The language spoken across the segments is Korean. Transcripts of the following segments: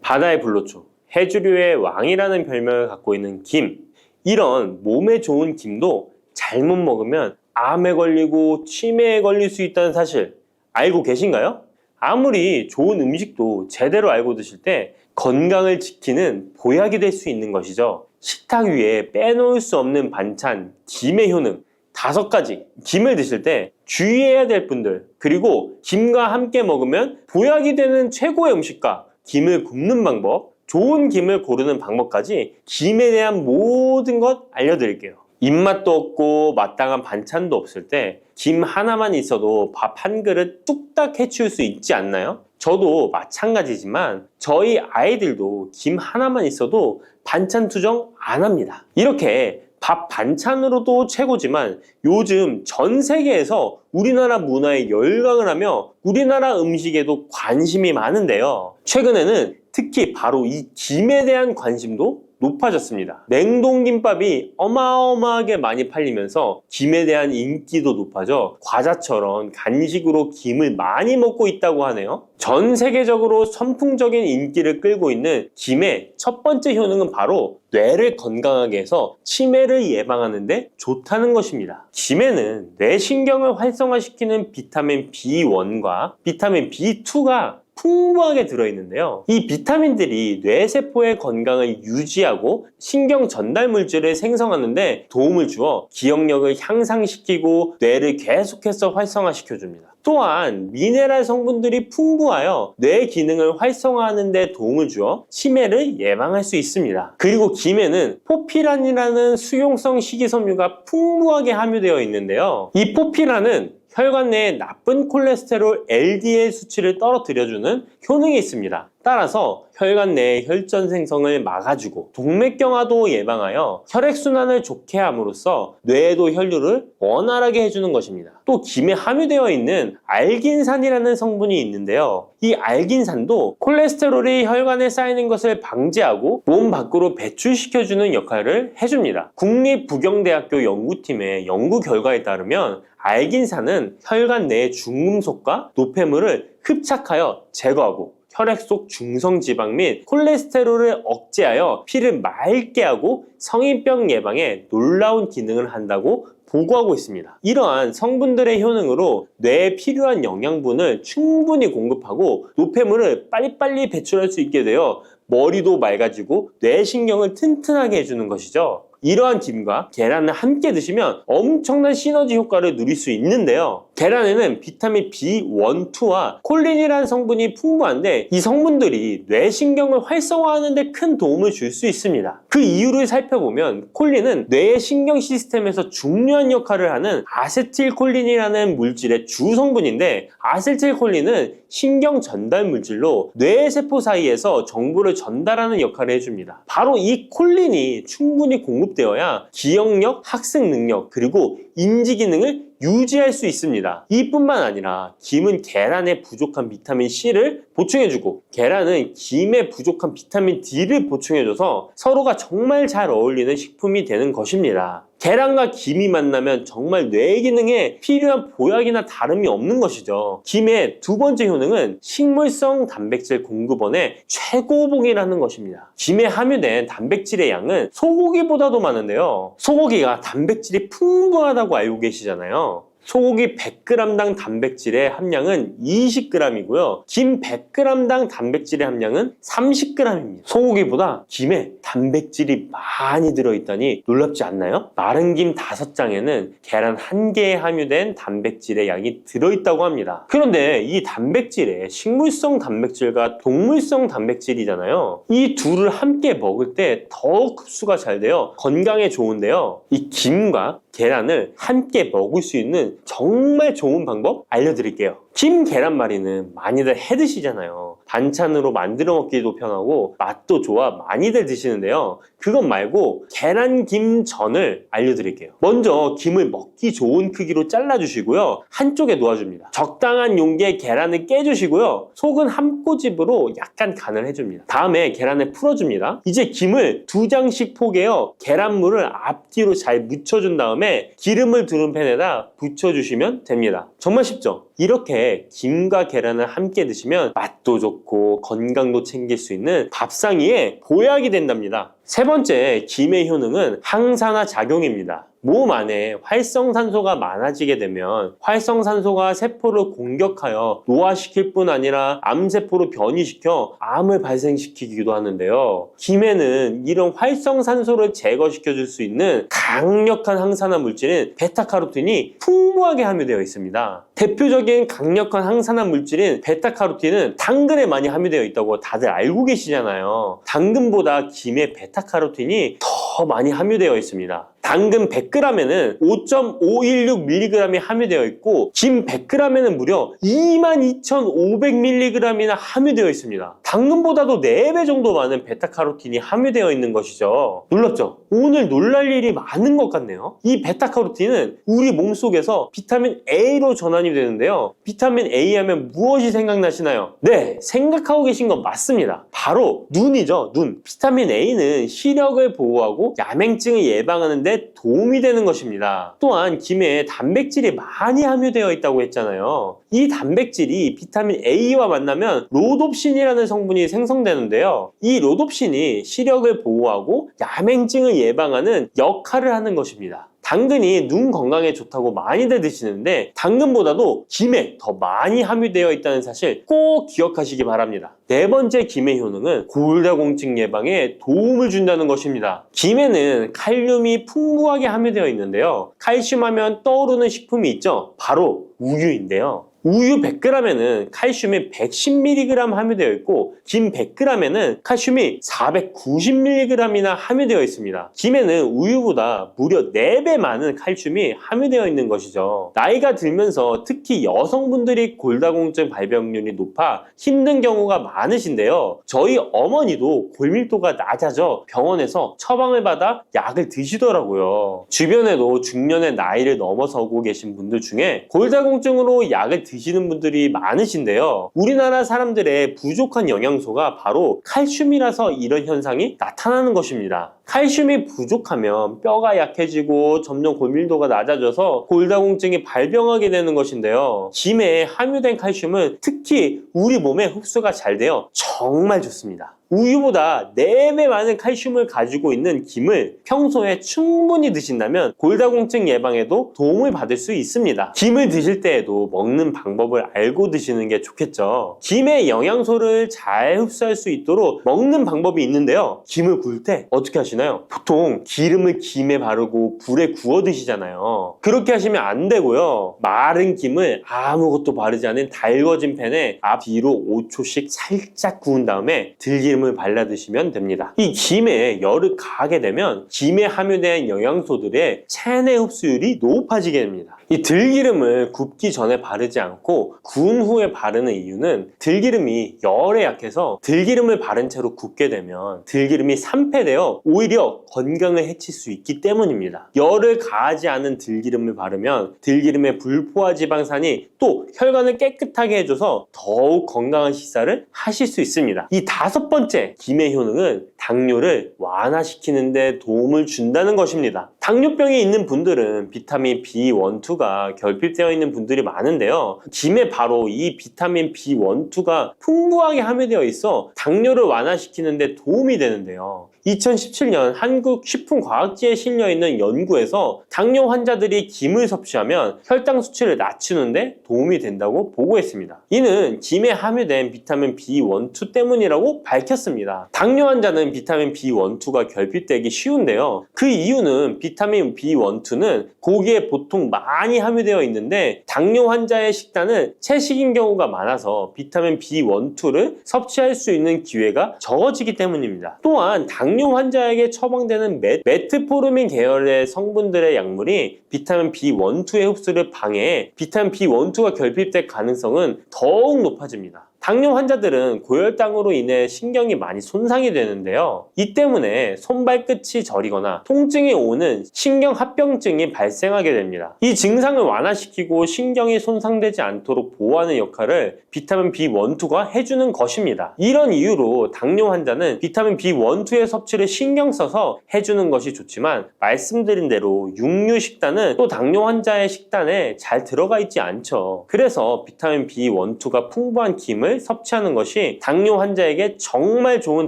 바다의 불로초, 해조류의 왕이라는 별명을 갖고 있는 김. 이런 몸에 좋은 김도 잘못 먹으면 암에 걸리고 치매에 걸릴 수 있다는 사실 알고 계신가요? 아무리 좋은 음식도 제대로 알고 드실 때 건강을 지키는 보약이 될 수 있는 것이죠. 식탁 위에 빼놓을 수 없는 반찬, 김의 효능 5가지. 김을 드실 때 주의해야 될 분들, 그리고 김과 함께 먹으면 보약이 되는 최고의 음식과 김을 굽는 방법, 좋은 김을 고르는 방법까지 김에 대한 모든 것 알려드릴게요. 입맛도 없고 마땅한 반찬도 없을 때 김 하나만 있어도 밥 한 그릇 뚝딱 해치울 수 있지 않나요? 저도 마찬가지지만 저희 아이들도 김 하나만 있어도 반찬 투정 안 합니다. 이렇게 밥 반찬으로도 최고지만 요즘 전 세계에서 우리나라 문화에 열광을 하며 우리나라 음식에도 관심이 많은데요. 최근에는 특히 바로 이 김에 대한 관심도 높아졌습니다. 냉동김밥이 어마어마하게 많이 팔리면서 김에 대한 인기도 높아져 과자처럼 간식으로 김을 많이 먹고 있다고 하네요. 전 세계적으로 선풍적인 인기를 끌고 있는 김의 첫 번째 효능은 바로 뇌를 건강하게 해서 치매를 예방하는 데 좋다는 것입니다. 김에는 뇌신경을 활성화시키는 비타민 B1과 비타민 B2가 풍부하게 들어있는데요. 이 비타민들이 뇌세포의 건강을 유지하고 신경 전달 물질을 생성하는 데 도움을 주어 기억력을 향상시키고 뇌를 계속해서 활성화시켜줍니다. 또한 미네랄 성분들이 풍부하여 뇌 기능을 활성화하는 데 도움을 주어 치매를 예방할 수 있습니다. 그리고 김에는 포피란이라는 수용성 식이섬유가 풍부하게 함유되어 있는데요. 이 포피란은 혈관 내에 나쁜 콜레스테롤 LDL 수치를 떨어뜨려주는 효능이 있습니다. 따라서 혈관 내의 혈전 생성을 막아주고 동맥경화도 예방하여 혈액순환을 좋게 함으로써 뇌에도 혈류를 원활하게 해주는 것입니다. 또 김에 함유되어 있는 알긴산이라는 성분이 있는데요. 이 알긴산도 콜레스테롤이 혈관에 쌓이는 것을 방지하고 몸 밖으로 배출시켜주는 역할을 해줍니다. 국립부경대학교 연구팀의 연구 결과에 따르면 알긴산은 혈관 내의 중금속과 노폐물을 흡착하여 제거하고 혈액 속 중성지방 및 콜레스테롤을 억제하여 피를 맑게 하고 성인병 예방에 놀라운 기능을 한다고 보고하고 있습니다. 이러한 성분들의 효능으로 뇌에 필요한 영양분을 충분히 공급하고 노폐물을 빨리빨리 배출할 수 있게 되어 머리도 맑아지고 뇌신경을 튼튼하게 해주는 것이죠. 이러한 김과 계란을 함께 드시면 엄청난 시너지 효과를 누릴 수 있는데요. 계란에는 비타민 B1, 2와 콜린이라는 성분이 풍부한데 이 성분들이 뇌신경을 활성화하는 데 큰 도움을 줄 수 있습니다. 그 이유를 살펴보면 콜린은 뇌의 신경 시스템에서 중요한 역할을 하는 아세틸콜린이라는 물질의 주 성분인데 아세틸콜린은 신경 전달 물질로 뇌세포 사이에서 정보를 전달하는 역할을 해줍니다. 바로 이 콜린이 충분히 공급되어야 기억력, 학습 능력, 그리고 인지 기능을 유지할 수 있습니다. 이뿐만 아니라 김은 계란에 부족한 비타민 C를 보충해주고 계란은 김에 부족한 비타민 D를 보충해줘서 서로가 정말 잘 어울리는 식품이 되는 것입니다. 계란과 김이 만나면 정말 뇌 기능에 필요한 보약이나 다름이 없는 것이죠. 김의 두 번째 효능은 식물성 단백질 공급원의 최고봉이라는 것입니다. 김에 함유된 단백질의 양은 소고기보다도 많은데요. 소고기가 단백질이 풍부하다고 알고 계시잖아요. 소고기 100g당 단백질의 함량은 20g이고요. 김 100g당 단백질의 함량은 30g입니다. 소고기보다 김에 단백질이 많이 들어있다니 놀랍지 않나요? 마른 김 5장에는 계란 1개에 함유된 단백질의 양이 들어있다고 합니다. 그런데 이 단백질에 식물성 단백질과 동물성 단백질이잖아요. 이 둘을 함께 먹을 때 더 흡수가 잘 되어 건강에 좋은데요. 이 김과 계란을 함께 먹을 수 있는 정말 좋은 방법 알려드릴게요. 김 계란말이는 많이들 해 드시잖아요. 반찬으로 만들어 먹기도 편하고 맛도 좋아 많이들 드시는데요. 그것 말고 계란김전을 알려드릴게요. 먼저 김을 먹기 좋은 크기로 잘라주시고요. 한쪽에 놓아줍니다. 적당한 용기에 계란을 깨주시고요. 속은 한 꼬집으로 약간 간을 해줍니다. 다음에 계란을 풀어줍니다. 이제 김을 2장씩 포개어 계란물을 앞뒤로 잘 묻혀준 다음에 기름을 두른 팬에다 부쳐 묻혀주시면 됩니다. 정말 쉽죠? 이렇게 김과 계란을 함께 드시면 맛도 좋고 건강도 챙길 수 있는 밥상위에 보약이 된답니다. 세 번째, 김의 효능은 항산화 작용입니다. 몸 안에 활성산소가 많아지게 되면 활성산소가 세포를 공격하여 노화시킬 뿐 아니라 암세포로 변이시켜 암을 발생시키기도 하는데요. 김에는 이런 활성산소를 제거시켜 줄 수 있는 강력한 항산화 물질인 베타카로틴이 풍부하게 함유되어 있습니다. 대표적인 강력한 항산화 물질인 베타카로틴은 당근에 많이 함유되어 있다고 다들 알고 계시잖아요. 당근보다 김에 베타카로틴이 더 많이 함유되어 있습니다. 당근 100g에는 5.516mg이 함유되어 있고 김 100g에는 무려 22,500mg이나 함유되어 있습니다. 당근보다도 4배 정도 많은 베타카로틴이 함유되어 있는 것이죠. 놀랍죠? 오늘 놀랄 일이 많은 것 같네요. 이 베타카로틴은 우리 몸속에서 비타민 A로 전환이 되는데요. 비타민 A 하면 무엇이 생각나시나요? 네, 생각하고 계신 건 맞습니다. 바로 눈이죠, 눈. 비타민 A는 시력을 보호하고 야맹증을 예방하는 데 도움이 되는 것입니다. 또한 김에 단백질이 많이 함유되어 있다고 했잖아요. 이 단백질이 비타민 A와 만나면 로놉신이라는 성분이 생성되는데요. 이 로놉신이 시력을 보호하고 야맹증을 예방하는 역할을 하는 것입니다. 당근이 눈 건강에 좋다고 많이들 드시는데 당근보다도 김에 더 많이 함유되어 있다는 사실 꼭 기억하시기 바랍니다. 네 번째 김의 효능은 골다공증 예방에 도움을 준다는 것입니다. 김에는 칼륨이 풍부하게 함유되어 있는데요. 칼슘 하면 떠오르는 식품이 있죠. 바로 우유인데요. 우유 100g에는 칼슘이 110mg 함유되어 있고 김 100g에는 칼슘이 490mg이나 함유되어 있습니다. 김에는 우유보다 무려 4배 많은 칼슘이 함유되어 있는 것이죠. 나이가 들면서 특히 여성분들이 골다공증 발병률이 높아 힘든 경우가 많으신데요. 저희 어머니도 골밀도가 낮아져 병원에서 처방을 받아 약을 드시더라고요. 주변에도 중년의 나이를 넘어서고 계신 분들 중에 골다공증으로 약을 드시는 분들이 많으신데요. 우리나라 사람들의 부족한 영양소가 바로 칼슘이라서 이런 현상이 나타나는 것입니다. 칼슘이 부족하면 뼈가 약해지고 점점 골밀도가 낮아져서 골다공증이 발병하게 되는 것인데요. 김에 함유된 칼슘은 특히 우리 몸에 흡수가 잘 되어 정말 좋습니다. 우유보다 4배 많은 칼슘을 가지고 있는 김을 평소에 충분히 드신다면 골다공증 예방에도 도움을 받을 수 있습니다. 김을 드실 때에도 먹는 방법을 알고 드시는 게 좋겠죠. 김의 영양소를 잘 흡수할 수 있도록 먹는 방법이 있는데요. 김을 구울 때 어떻게 하시나요? 보통 기름을 김에 바르고 불에 구워 드시잖아요. 그렇게 하시면 안 되고요. 마른 김을 아무것도 바르지 않은 달궈진 팬에 앞뒤로 5초씩 살짝 구운 다음에 들기름을 발라 드시면 됩니다. 이 김에 열을 가하게 되면 김에 함유된 영양소들의 체내 흡수율이 높아지게 됩니다. 이 들기름을 굽기 전에 바르지 않고 구운 후에 바르는 이유는 들기름이 열에 약해서 들기름을 바른 채로 굽게 되면 들기름이 산패되어 오히려 건강을 해칠 수 있기 때문입니다. 열을 가하지 않은 들기름을 바르면 들기름의 불포화 지방산이 또 혈관을 깨끗하게 해줘서 더욱 건강한 식사를 하실 수 있습니다. 이 5번째 김의 효능은 당뇨를 완화시키는 데 도움을 준다는 것입니다. 당뇨병이 있는 분들은 비타민 B1, 2가 결핍되어 있는 분들이 많은데요. 김에 바로 이 비타민 B1, 2가 풍부하게 함유되어 있어 당뇨를 완화시키는 데 도움이 되는데요. 2017년 한국식품과학지에 실려있는 연구에서 당뇨 환자들이 김을 섭취하면 혈당 수치를 낮추는데 도움이 된다고 보고했습니다. 이는 김에 함유된 비타민 B1, 2 때문이라고 밝혔습니다. 당뇨 환자는 비타민 B1, 2가 결핍되기 쉬운데요. 그 이유는 비타민 B1, 2는 고기에 보통 많이 함유되어 있는데 당뇨 환자의 식단은 채식인 경우가 많아서 비타민 B1, 2를 섭취할 수 있는 기회가 적어지기 때문입니다. 또한 당뇨 환자에게 처방되는 메트포르민 계열의 성분들의 약물이 비타민 B1, 2의 흡수를 방해해 비타민 B1, 2가 결핍될 가능성은 더욱 높아집니다. 당뇨 환자들은 고혈당으로 인해 신경이 많이 손상이 되는데요. 이 때문에 손발끝이 저리거나 통증이 오는 신경합병증이 발생하게 됩니다. 이 증상을 완화시키고 신경이 손상되지 않도록 보호하는 역할을 비타민 B1, 2가 해주는 것입니다. 이런 이유로 당뇨 환자는 비타민 B1, 2의 섭취를 신경 써서 해주는 것이 좋지만 말씀드린 대로 육류 식단은 또 당뇨 환자의 식단에 잘 들어가 있지 않죠. 그래서 비타민 B1, 2가 풍부한 김을 섭취하는 것이 당뇨 환자에게 정말 좋은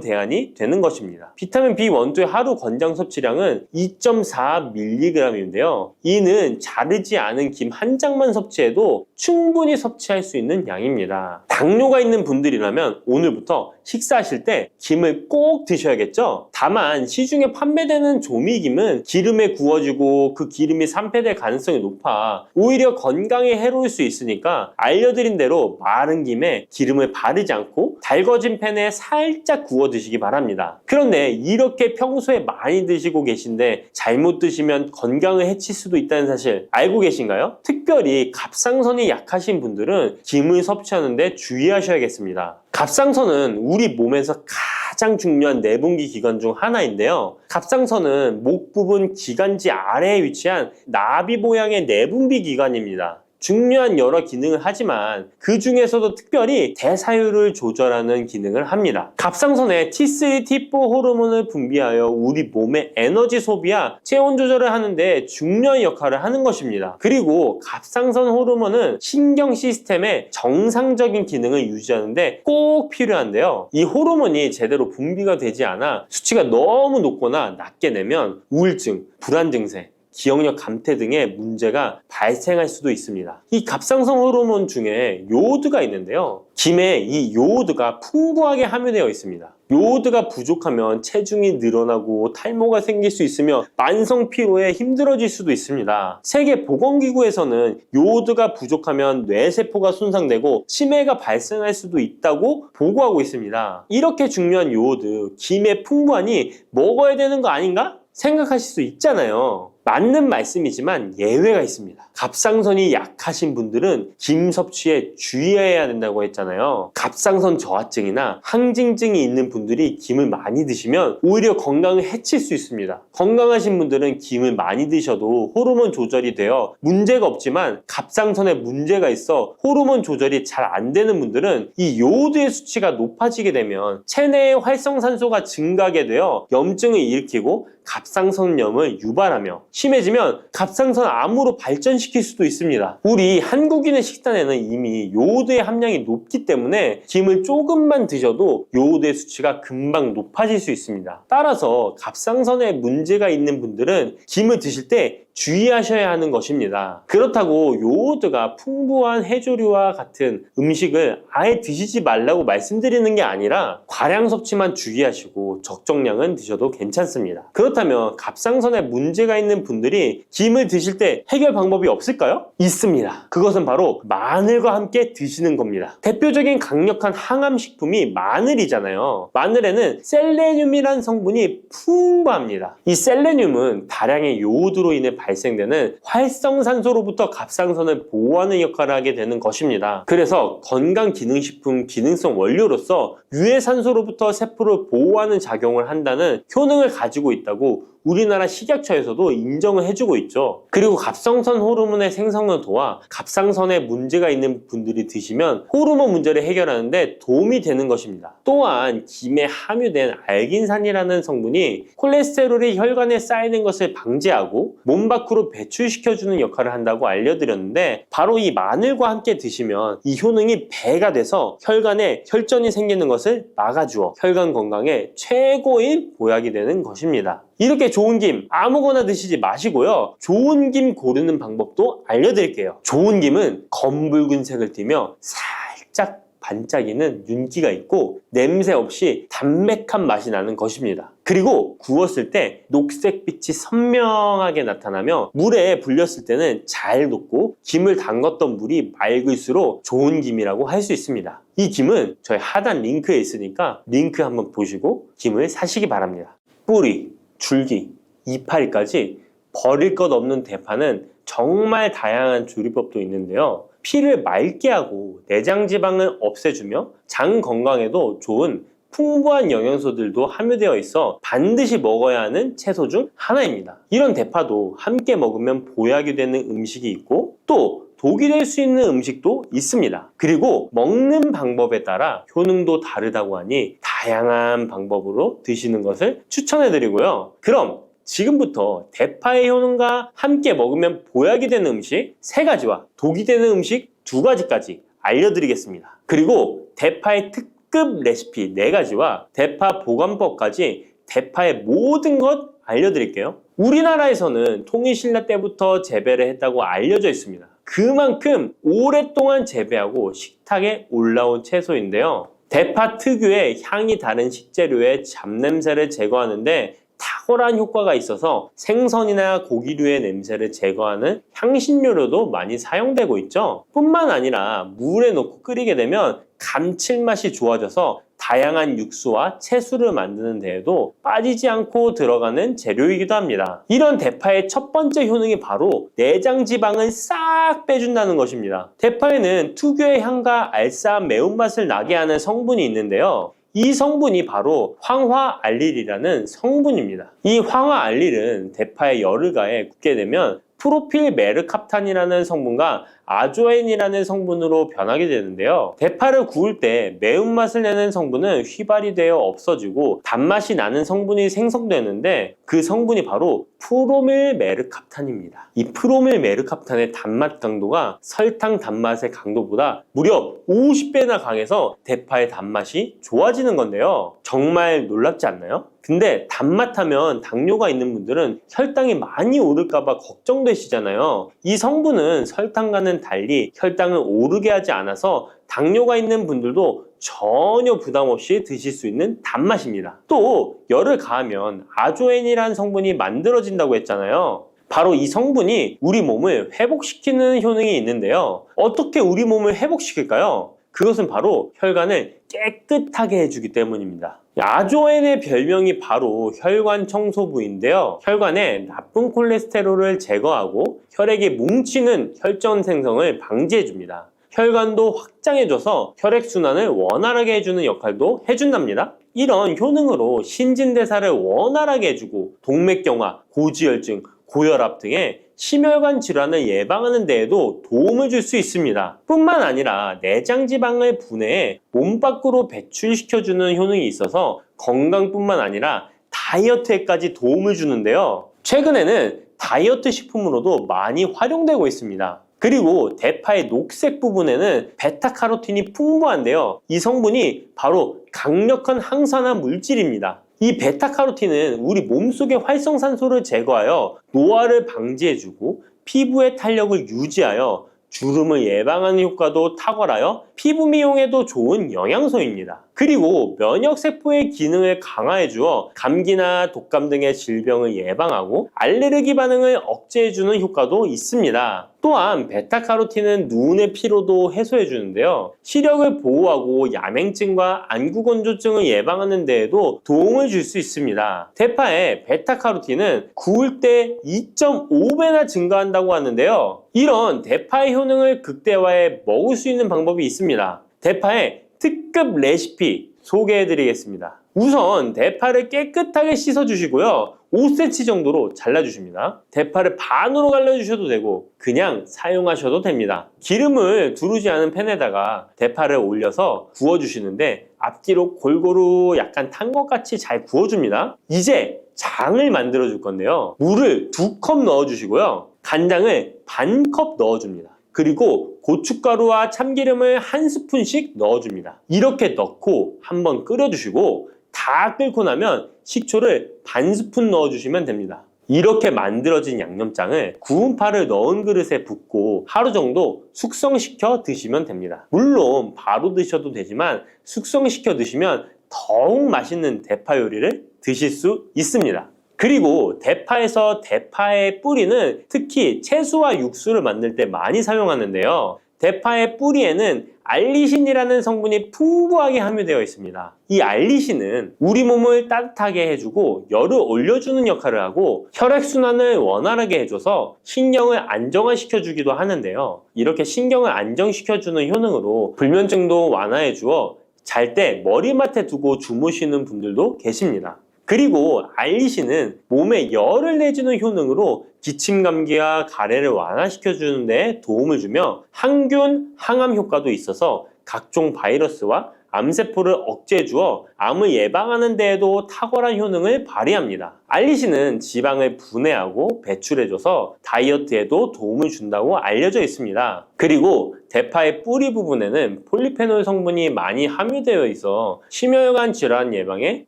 대안이 되는 것입니다. 비타민 B1, 2의 하루 권장 섭취량은 2.4mg인데요. 이는 자르지 않은 김 한 장만 섭취해도 충분히 섭취할 수 있는 양입니다. 당뇨가 있는 분들이라면 오늘부터 식사하실 때 김을 꼭 드셔야겠죠? 다만 시중에 판매되는 조미김은 기름에 구워지고 그 기름이 산패될 가능성이 높아 오히려 건강에 해로울 수 있으니까 알려드린 대로 마른 김에 기름을 바르지 않고 달궈진 팬에 살짝 구워 드시기 바랍니다. 그런데 이렇게 평소에 많이 드시고 계신데 잘못 드시면 건강을 해칠 수도 있다는 사실 알고 계신가요? 특별히 갑상선이 약하신 분들은 김을 섭취하는데 주의하셔야겠습니다. 갑상선은 우리 몸에서 가장 중요한 내분비 기관 중 하나인데요. 갑상선은 목 부분 기관지 아래에 위치한 나비 모양의 내분비 기관입니다. 중요한 여러 기능을 하지만 그 중에서도 특별히 대사율을 조절하는 기능을 합니다. 갑상선에 T3, T4 호르몬을 분비하여 우리 몸의 에너지 소비와 체온 조절을 하는데 중요한 역할을 하는 것입니다. 그리고 갑상선 호르몬은 신경 시스템의 정상적인 기능을 유지하는데 꼭 필요한데요. 이 호르몬이 제대로 분비가 되지 않아 수치가 너무 높거나 낮게 되면 우울증, 불안 증세, 기억력 감퇴 등의 문제가 발생할 수도 있습니다. 이 갑상선 호르몬 중에 요오드가 있는데요. 김에 이 요오드가 풍부하게 함유되어 있습니다. 요오드가 부족하면 체중이 늘어나고 탈모가 생길 수 있으며 만성 피로에 힘들어질 수도 있습니다. 세계보건기구에서는 요오드가 부족하면 뇌세포가 손상되고 치매가 발생할 수도 있다고 보고하고 있습니다. 이렇게 중요한 요오드, 김에 풍부하니 먹어야 되는 거 아닌가? 생각하실 수 있잖아요. 맞는 말씀이지만 예외가 있습니다. 갑상선이 약하신 분들은 김 섭취에 주의해야 된다고 했잖아요. 갑상선 저하증이나 항진증이 있는 분들이 김을 많이 드시면 오히려 건강을 해칠 수 있습니다. 건강하신 분들은 김을 많이 드셔도 호르몬 조절이 되어 문제가 없지만 갑상선에 문제가 있어 호르몬 조절이 잘 안 되는 분들은 이 요오드의 수치가 높아지게 되면 체내의 활성산소가 증가하게 되어 염증을 일으키고 갑상선염을 유발하며 심해지면 갑상선 암으로 발전시킬 수도 있습니다. 우리 한국인의 식단에는 이미 요오드의 함량이 높기 때문에 김을 조금만 드셔도 요오드의 수치가 금방 높아질 수 있습니다. 따라서 갑상선에 문제가 있는 분들은 김을 드실 때 주의하셔야 하는 것입니다. 그렇다고 요오드가 풍부한 해조류와 같은 음식을 아예 드시지 말라고 말씀드리는 게 아니라 과량 섭취만 주의하시고 적정량은 드셔도 괜찮습니다. 그렇다면 갑상선에 문제가 있는 분들이 김을 드실 때 해결 방법이 없을까요? 있습니다. 그것은 바로 마늘과 함께 드시는 겁니다. 대표적인 강력한 항암식품이 마늘이잖아요. 마늘에는 셀레늄이라는 성분이 풍부합니다. 이 셀레늄은 다량의 요오드로 인해 발생되는 활성산소로부터 갑상선을 보호하는 역할을 하게 되는 것입니다. 그래서 건강기능식품 기능성 원료로서 유해산소로부터 세포를 보호하는 작용을 한다는 효능을 가지고 있다고 우리나라 식약처에서도 인정을 해주고 있죠. 그리고 갑상선 호르몬의 생성을 도와 갑상선에 문제가 있는 분들이 드시면 호르몬 문제를 해결하는데 도움이 되는 것입니다. 또한 김에 함유된 알긴산이라는 성분이 콜레스테롤이 혈관에 쌓이는 것을 방지하고 몸 밖으로 배출시켜주는 역할을 한다고 알려드렸는데 바로 이 마늘과 함께 드시면 이 효능이 배가 돼서 혈관에 혈전이 생기는 것을 막아주어 혈관 건강에 최고의 보약이 되는 것입니다. 이렇게 좋은 김 아무거나 드시지 마시고요. 좋은 김 고르는 방법도 알려드릴게요. 좋은 김은 검붉은색을 띠며 살짝 반짝이는 윤기가 있고 냄새 없이 담백한 맛이 나는 것입니다. 그리고 구웠을 때 녹색빛이 선명하게 나타나며 물에 불렸을 때는 잘 녹고 김을 담궜던 물이 맑을수록 좋은 김이라고 할 수 있습니다. 이 김은 저희 하단 링크에 있으니까 링크 한번 보시고 김을 사시기 바랍니다. 뿌리, 줄기, 이파리까지 버릴 것 없는 대파는 정말 다양한 조리법도 있는데요. 피를 맑게 하고 내장 지방을 없애주며 장 건강에도 좋은 풍부한 영양소들도 함유되어 있어 반드시 먹어야 하는 채소 중 하나입니다. 이런 대파도 함께 먹으면 보약이 되는 음식이 있고 또 독이 될 수 있는 음식도 있습니다. 그리고 먹는 방법에 따라 효능도 다르다고 하니 다양한 방법으로 드시는 것을 추천해드리고요. 그럼 지금부터 대파의 효능과 함께 먹으면 보약이 되는 음식 3가지와 독이 되는 음식 2가지까지 알려드리겠습니다. 그리고 대파의 특급 레시피 4가지와 대파 보관법까지 대파의 모든 것 알려드릴게요. 우리나라에서는 통일신라 때부터 재배를 했다고 알려져 있습니다. 그만큼 오랫동안 재배하고 식탁에 올라온 채소인데요. 대파 특유의 향이 다른 식재료의 잡냄새를 제거하는데 탁월한 효과가 있어서 생선이나 고기류의 냄새를 제거하는 향신료로도 많이 사용되고 있죠. 뿐만 아니라 물에 넣고 끓이게 되면 감칠맛이 좋아져서 다양한 육수와 채소를 만드는 데에도 빠지지 않고 들어가는 재료이기도 합니다. 이런 대파의 첫 번째 효능이 바로 내장 지방을 싹 빼준다는 것입니다. 대파에는 특유의 향과 알싸한 매운맛을 나게 하는 성분이 있는데요. 이 성분이 바로 황화알릴이라는 성분입니다. 이 황화알릴은 대파에 열을 가해 굽게 되면 프로필메르캅탄이라는 성분과 아조엔이라는 성분으로 변하게 되는데요. 대파를 구울 때 매운맛을 내는 성분은 휘발이 되어 없어지고 단맛이 나는 성분이 생성되는데 그 성분이 바로 프로밀메르캅탄입니다. 이 프로밀메르캅탄의 단맛 강도가 설탕 단맛의 강도보다 무려 50배나 강해서 대파의 단맛이 좋아지는 건데요. 정말 놀랍지 않나요? 근데 단맛 하면 당뇨가 있는 분들은 혈당이 많이 오를까봐 걱정되시잖아요. 이 성분은 설탕과는 달리 혈당을 오르게 하지 않아서 당뇨가 있는 분들도 전혀 부담 없이 드실 수 있는 단맛입니다. 또 열을 가하면 아조엔이라는 성분이 만들어진다고 했잖아요. 바로 이 성분이 우리 몸을 회복시키는 효능이 있는데요. 어떻게 우리 몸을 회복시킬까요? 그것은 바로 혈관을 깨끗하게 해주기 때문입니다. 아조엔의 별명이 바로 혈관 청소부인데요. 혈관에 나쁜 콜레스테롤을 제거하고 혈액이 뭉치는 혈전 생성을 방지해줍니다. 혈관도 확장해줘서 혈액순환을 원활하게 해주는 역할도 해준답니다. 이런 효능으로 신진대사를 원활하게 해주고 동맥경화, 고지혈증, 고혈압 등의 심혈관 질환을 예방하는 데에도 도움을 줄 수 있습니다. 뿐만 아니라 내장지방을 분해해 몸 밖으로 배출시켜주는 효능이 있어서 건강뿐만 아니라 다이어트에까지 도움을 주는데요. 최근에는 다이어트 식품으로도 많이 활용되고 있습니다. 그리고 대파의 녹색 부분에는 베타카로틴이 풍부한데요. 이 성분이 바로 강력한 항산화 물질입니다. 이 베타카로틴은 우리 몸속의 활성산소를 제거하여 노화를 방지해주고 피부의 탄력을 유지하여 주름을 예방하는 효과도 탁월하여 피부 미용에도 좋은 영양소입니다. 그리고 면역세포의 기능을 강화해주어 감기나 독감 등의 질병을 예방하고 알레르기 반응을 억제해주는 효과도 있습니다. 또한 베타카로틴은 눈의 피로도 해소해주는데요. 시력을 보호하고 야맹증과 안구건조증을 예방하는 데에도 도움을 줄 수 있습니다. 대파의 베타카로틴은 구울 때 2.5배나 증가한다고 하는데요. 이런 대파의 효능을 극대화해 먹을 수 있는 방법이 있습니다. 대파의 특급 레시피 소개해드리겠습니다. 우선 대파를 깨끗하게 씻어주시고요. 5cm 정도로 잘라주십니다. 대파를 반으로 갈라주셔도 되고 그냥 사용하셔도 됩니다. 기름을 두르지 않은 팬에다가 대파를 올려서 구워주시는데 앞뒤로 골고루 약간 탄 것 같이 잘 구워줍니다. 이제 장을 만들어 줄 건데요. 물을 2컵 넣어주시고요. 간장을 반 컵 넣어줍니다. 그리고 고춧가루와 참기름을 1스푼씩 넣어줍니다. 이렇게 넣고 한번 끓여주시고 다 끓고 나면 식초를 반 스푼 넣어주시면 됩니다. 이렇게 만들어진 양념장을 구운 파를 넣은 그릇에 붓고 하루 정도 숙성시켜 드시면 됩니다. 물론 바로 드셔도 되지만 숙성시켜 드시면 더욱 맛있는 대파 요리를 드실 수 있습니다. 그리고 대파에서 대파의 뿌리는 특히 채소와 육수를 만들 때 많이 사용하는데요. 대파의 뿌리에는 알리신이라는 성분이 풍부하게 함유되어 있습니다. 이 알리신은 우리 몸을 따뜻하게 해주고 열을 올려주는 역할을 하고 혈액순환을 원활하게 해줘서 신경을 안정화시켜주기도 하는데요. 이렇게 신경을 안정시켜주는 효능으로 불면증도 완화해주어 잘 때 머리맡에 두고 주무시는 분들도 계십니다. 그리고 알리신은 몸에 열을 내주는 효능으로 기침 감기와 가래를 완화시켜주는 데 도움을 주며 항균, 항암 효과도 있어서 각종 바이러스와 암세포를 억제해 주어 암을 예방하는 데에도 탁월한 효능을 발휘합니다. 알리신은 지방을 분해하고 배출해줘서 다이어트에도 도움을 준다고 알려져 있습니다. 그리고 대파의 뿌리 부분에는 폴리페놀 성분이 많이 함유되어 있어 심혈관 질환 예방에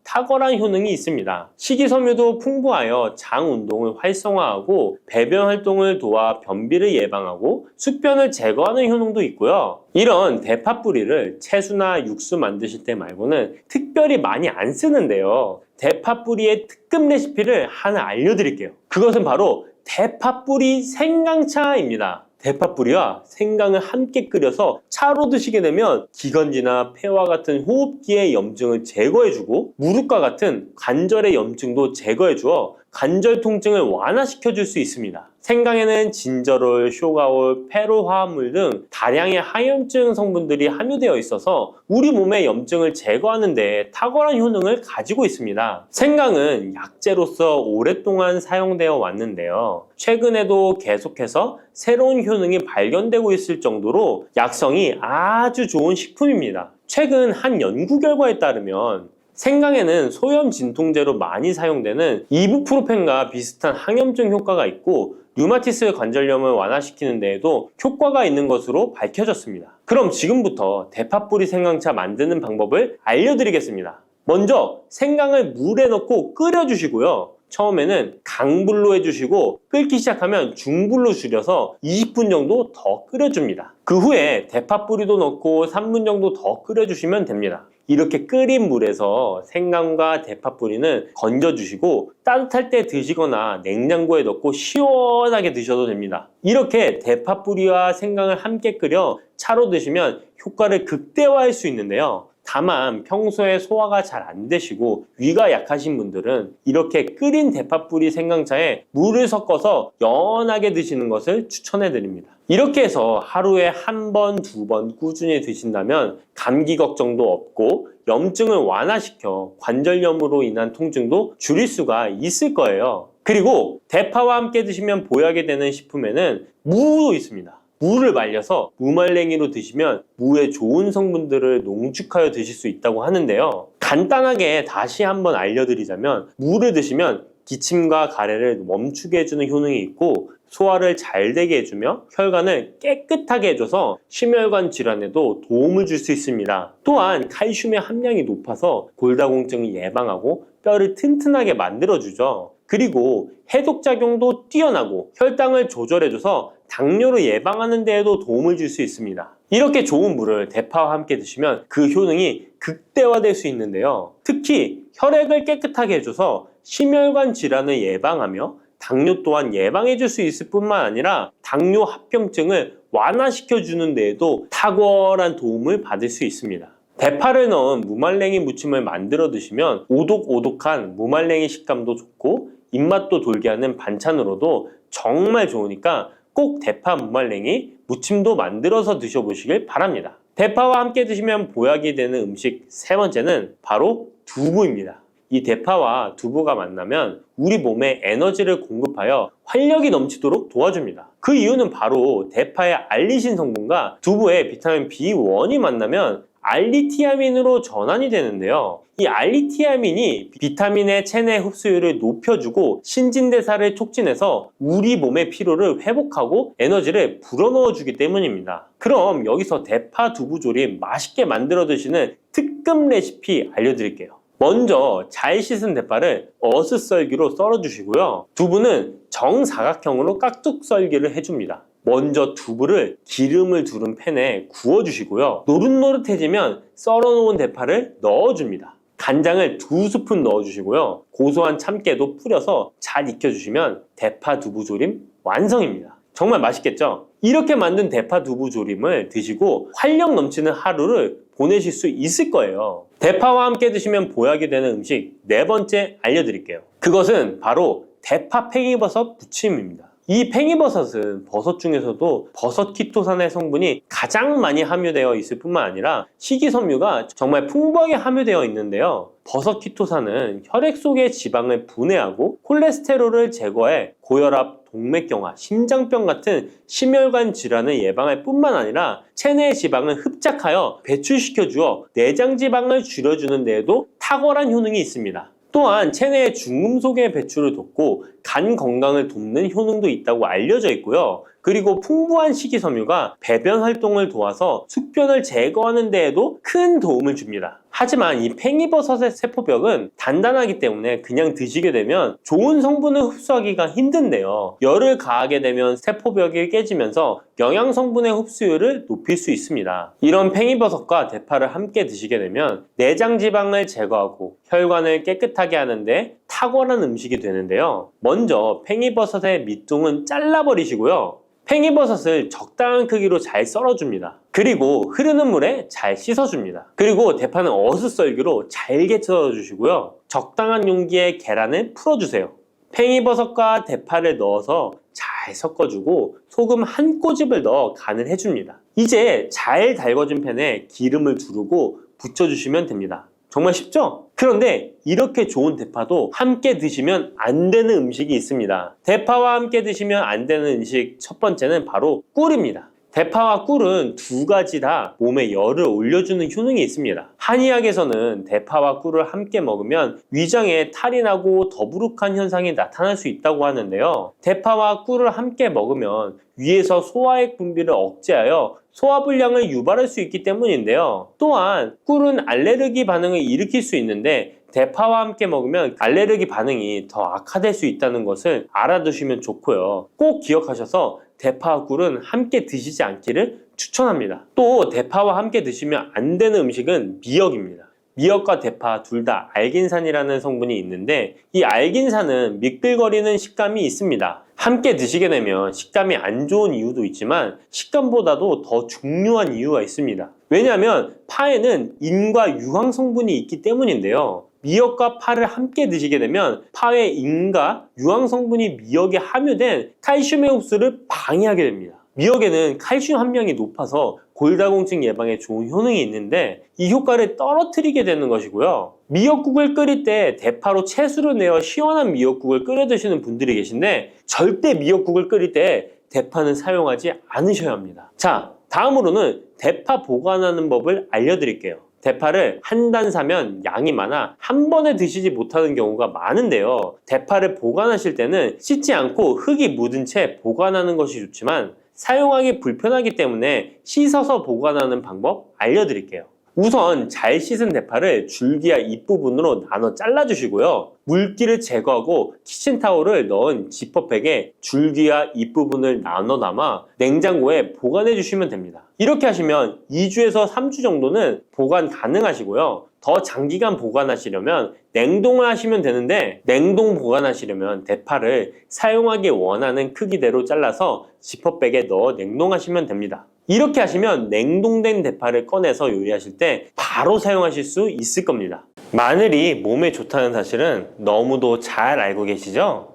탁월한 효능이 있습니다. 식이섬유도 풍부하여 장 운동을 활성화하고 배변 활동을 도와 변비를 예방하고 숙변을 제거하는 효능도 있고요. 이런 대파 뿌리를 채소나 육수 만드실 때 말고는 특별히 많이 안 쓰는데요. 대파 뿌리의 특급 레시피를 하나 알려드릴게요. 그것은 바로 대파 뿌리 생강차입니다. 대파 뿌리와 생강을 함께 끓여서 차로 드시게 되면 기관지나 폐와 같은 호흡기의 염증을 제거해주고 무릎과 같은 관절의 염증도 제거해주어 관절 통증을 완화시켜줄 수 있습니다. 생강에는 진저롤, 쇼가올, 페로 화합물 등 다량의 항염증 성분들이 함유되어 있어서 우리 몸의 염증을 제거하는 데 탁월한 효능을 가지고 있습니다. 생강은 약재로서 오랫동안 사용되어 왔는데요. 최근에도 계속해서 새로운 효능이 발견되고 있을 정도로 약성이 아주 좋은 식품입니다. 최근 한 연구 결과에 따르면 생강에는 소염 진통제로 많이 사용되는 이부프로펜과 비슷한 항염증 효과가 있고 류마티스 관절염을 완화시키는 데에도 효과가 있는 것으로 밝혀졌습니다. 그럼 지금부터 대파 뿌리 생강차 만드는 방법을 알려드리겠습니다. 먼저 생강을 물에 넣고 끓여주시고요. 처음에는 강불로 해주시고 끓기 시작하면 중불로 줄여서 20분 정도 더 끓여줍니다. 그 후에 대파 뿌리도 넣고 3분 정도 더 끓여주시면 됩니다. 이렇게 끓인 물에서 생강과 대파 뿌리는 건져주시고 따뜻할 때 드시거나 냉장고에 넣고 시원하게 드셔도 됩니다. 이렇게 대파 뿌리와 생강을 함께 끓여 차로 드시면 효과를 극대화할 수 있는데요. 다만 평소에 소화가 잘 안 되시고 위가 약하신 분들은 이렇게 끓인 대파뿌리 생강차에 물을 섞어서 연하게 드시는 것을 추천해 드립니다. 이렇게 해서 하루에 한 번, 두 번 꾸준히 드신다면 감기 걱정도 없고 염증을 완화시켜 관절염으로 인한 통증도 줄일 수가 있을 거예요. 그리고 대파와 함께 드시면 보약이 되는 식품에는 무도 있습니다. 무를 말려서 무말랭이로 드시면 무의 좋은 성분들을 농축하여 드실 수 있다고 하는데요. 간단하게 다시 한번 알려드리자면 무를 드시면 기침과 가래를 멈추게 해주는 효능이 있고 소화를 잘 되게 해주며 혈관을 깨끗하게 해줘서 심혈관 질환에도 도움을 줄 수 있습니다. 또한 칼슘의 함량이 높아서 골다공증을 예방하고 뼈를 튼튼하게 만들어주죠. 그리고 해독작용도 뛰어나고 혈당을 조절해줘서 당뇨를 예방하는 데에도 도움을 줄 수 있습니다. 이렇게 좋은 물을 대파와 함께 드시면 그 효능이 극대화될 수 있는데요. 특히 혈액을 깨끗하게 해줘서 심혈관 질환을 예방하며 당뇨 또한 예방해 줄 수 있을 뿐만 아니라 당뇨 합병증을 완화시켜 주는 데에도 탁월한 도움을 받을 수 있습니다. 대파를 넣은 무말랭이 무침을 만들어 드시면 오독오독한 무말랭이 식감도 좋고 입맛도 돌게 하는 반찬으로도 정말 좋으니까 꼭 대파 무말랭이 무침도 만들어서 드셔보시길 바랍니다. 대파와 함께 드시면 보약이 되는 음식 세 번째는 바로 두부입니다. 이 대파와 두부가 만나면 우리 몸에 에너지를 공급하여 활력이 넘치도록 도와줍니다. 그 이유는 바로 대파의 알리신 성분과 두부의 비타민 B1이 만나면 알리티아민으로 전환이 되는데요. 이 알리티아민이 비타민의 체내 흡수율을 높여주고 신진대사를 촉진해서 우리 몸의 피로를 회복하고 에너지를 불어넣어 주기 때문입니다. 그럼 여기서 대파 두부 조림 맛있게 만들어 드시는 특급 레시피 알려드릴게요. 먼저 잘 씻은 대파를 어슷썰기로 썰어 주시고요. 두부는 정사각형으로 깍둑 썰기를 해줍니다. 먼저 두부를 기름을 두른 팬에 구워주시고요. 노릇노릇해지면 썰어놓은 대파를 넣어줍니다. 간장을 2스푼 넣어주시고요. 고소한 참깨도 뿌려서 잘 익혀주시면 대파 두부 조림 완성입니다. 정말 맛있겠죠? 이렇게 만든 대파 두부 조림을 드시고 활력 넘치는 하루를 보내실 수 있을 거예요. 대파와 함께 드시면 보약이 되는 음식 네 번째 알려드릴게요. 그것은 바로 대파 팽이버섯 부침입니다. 이 팽이버섯은 버섯 중에서도 버섯 키토산의 성분이 가장 많이 함유되어 있을 뿐만 아니라 식이섬유가 정말 풍부하게 함유되어 있는데요. 버섯 키토산은 혈액 속의 지방을 분해하고 콜레스테롤을 제거해 고혈압, 동맥경화, 심장병 같은 심혈관 질환을 예방할 뿐만 아니라 체내의 지방을 흡착하여 배출시켜 주어 내장 지방을 줄여주는 데에도 탁월한 효능이 있습니다. 또한 체내의 중금속의 배출을 돕고 간 건강을 돕는 효능도 있다고 알려져 있고요. 그리고 풍부한 식이섬유가 배변 활동을 도와서 숙변을 제거하는 데에도 큰 도움을 줍니다. 하지만 이 팽이버섯의 세포벽은 단단하기 때문에 그냥 드시게 되면 좋은 성분을 흡수하기가 힘든데요. 열을 가하게 되면 세포벽이 깨지면서 영양 성분의 흡수율을 높일 수 있습니다. 이런 팽이버섯과 대파를 함께 드시게 되면 내장 지방을 제거하고 혈관을 깨끗하게 하는데 탁월한 음식이 되는데요. 먼저 팽이버섯의 밑둥은 잘라버리시고요. 팽이버섯을 적당한 크기로 잘 썰어줍니다. 그리고 흐르는 물에 잘 씻어줍니다. 그리고 대파는 어슷썰기로 잘게 썰어주시고요. 적당한 용기에 계란을 풀어주세요. 팽이버섯과 대파를 넣어서 잘 섞어주고 소금 한 꼬집을 넣어 간을 해줍니다. 이제 잘 달궈진 팬에 기름을 두르고 부쳐주시면 됩니다. 정말 쉽죠? 그런데 이렇게 좋은 대파도 함께 드시면 안 되는 음식이 있습니다. 대파와 함께 드시면 안 되는 음식 첫 번째는 바로 꿀입니다. 대파와 꿀은 두 가지 다 몸에 열을 올려주는 효능이 있습니다. 한의학에서는 대파와 꿀을 함께 먹으면 위장에 탈이 나고 더부룩한 현상이 나타날 수 있다고 하는데요. 대파와 꿀을 함께 먹으면 위에서 소화액 분비를 억제하여 소화불량을 유발할 수 있기 때문인데요. 또한 꿀은 알레르기 반응을 일으킬 수 있는데 대파와 함께 먹으면 알레르기 반응이 더 악화될 수 있다는 것을 알아두시면 좋고요. 꼭 기억하셔서 대파와 꿀은 함께 드시지 않기를 추천합니다. 또 대파와 함께 드시면 안 되는 음식은 미역입니다. 미역과 대파 둘 다 알긴산이라는 성분이 있는데 이 알긴산은 미끌거리는 식감이 있습니다. 함께 드시게 되면 식감이 안 좋은 이유도 있지만 식감보다도 더 중요한 이유가 있습니다. 왜냐하면 파에는 인과 유황 성분이 있기 때문인데요. 미역과 파를 함께 드시게 되면 파의 인과 유황 성분이 미역에 함유된 칼슘의 흡수를 방해하게 됩니다. 미역에는 칼슘 함량이 높아서 골다공증 예방에 좋은 효능이 있는데 이 효과를 떨어뜨리게 되는 것이고요. 미역국을 끓일 때 대파로 채수를 내어 시원한 미역국을 끓여 드시는 분들이 계신데 절대 미역국을 끓일 때 대파는 사용하지 않으셔야 합니다. 자, 다음으로는 대파 보관하는 법을 알려드릴게요. 대파를 한 단 사면 양이 많아 한 번에 드시지 못하는 경우가 많은데요. 대파를 보관하실 때는 씻지 않고 흙이 묻은 채 보관하는 것이 좋지만 사용하기 불편하기 때문에 씻어서 보관하는 방법 알려드릴게요. 우선 잘 씻은 대파를 줄기와 잎부분으로 나눠 잘라주시고요. 물기를 제거하고 키친타올을 넣은 지퍼백에 줄기와 잎부분을 나눠 담아 냉장고에 보관해 주시면 됩니다. 이렇게 하시면 2주에서 3주 정도는 보관 가능하시고요. 더 장기간 보관하시려면 냉동을 하시면 되는데 냉동 보관하시려면 대파를 사용하기 원하는 크기대로 잘라서 지퍼백에 넣어 냉동하시면 됩니다. 이렇게 하시면 냉동된 대파를 꺼내서 요리하실 때 바로 사용하실 수 있을 겁니다. 마늘이 몸에 좋다는 사실은 너무도 잘 알고 계시죠?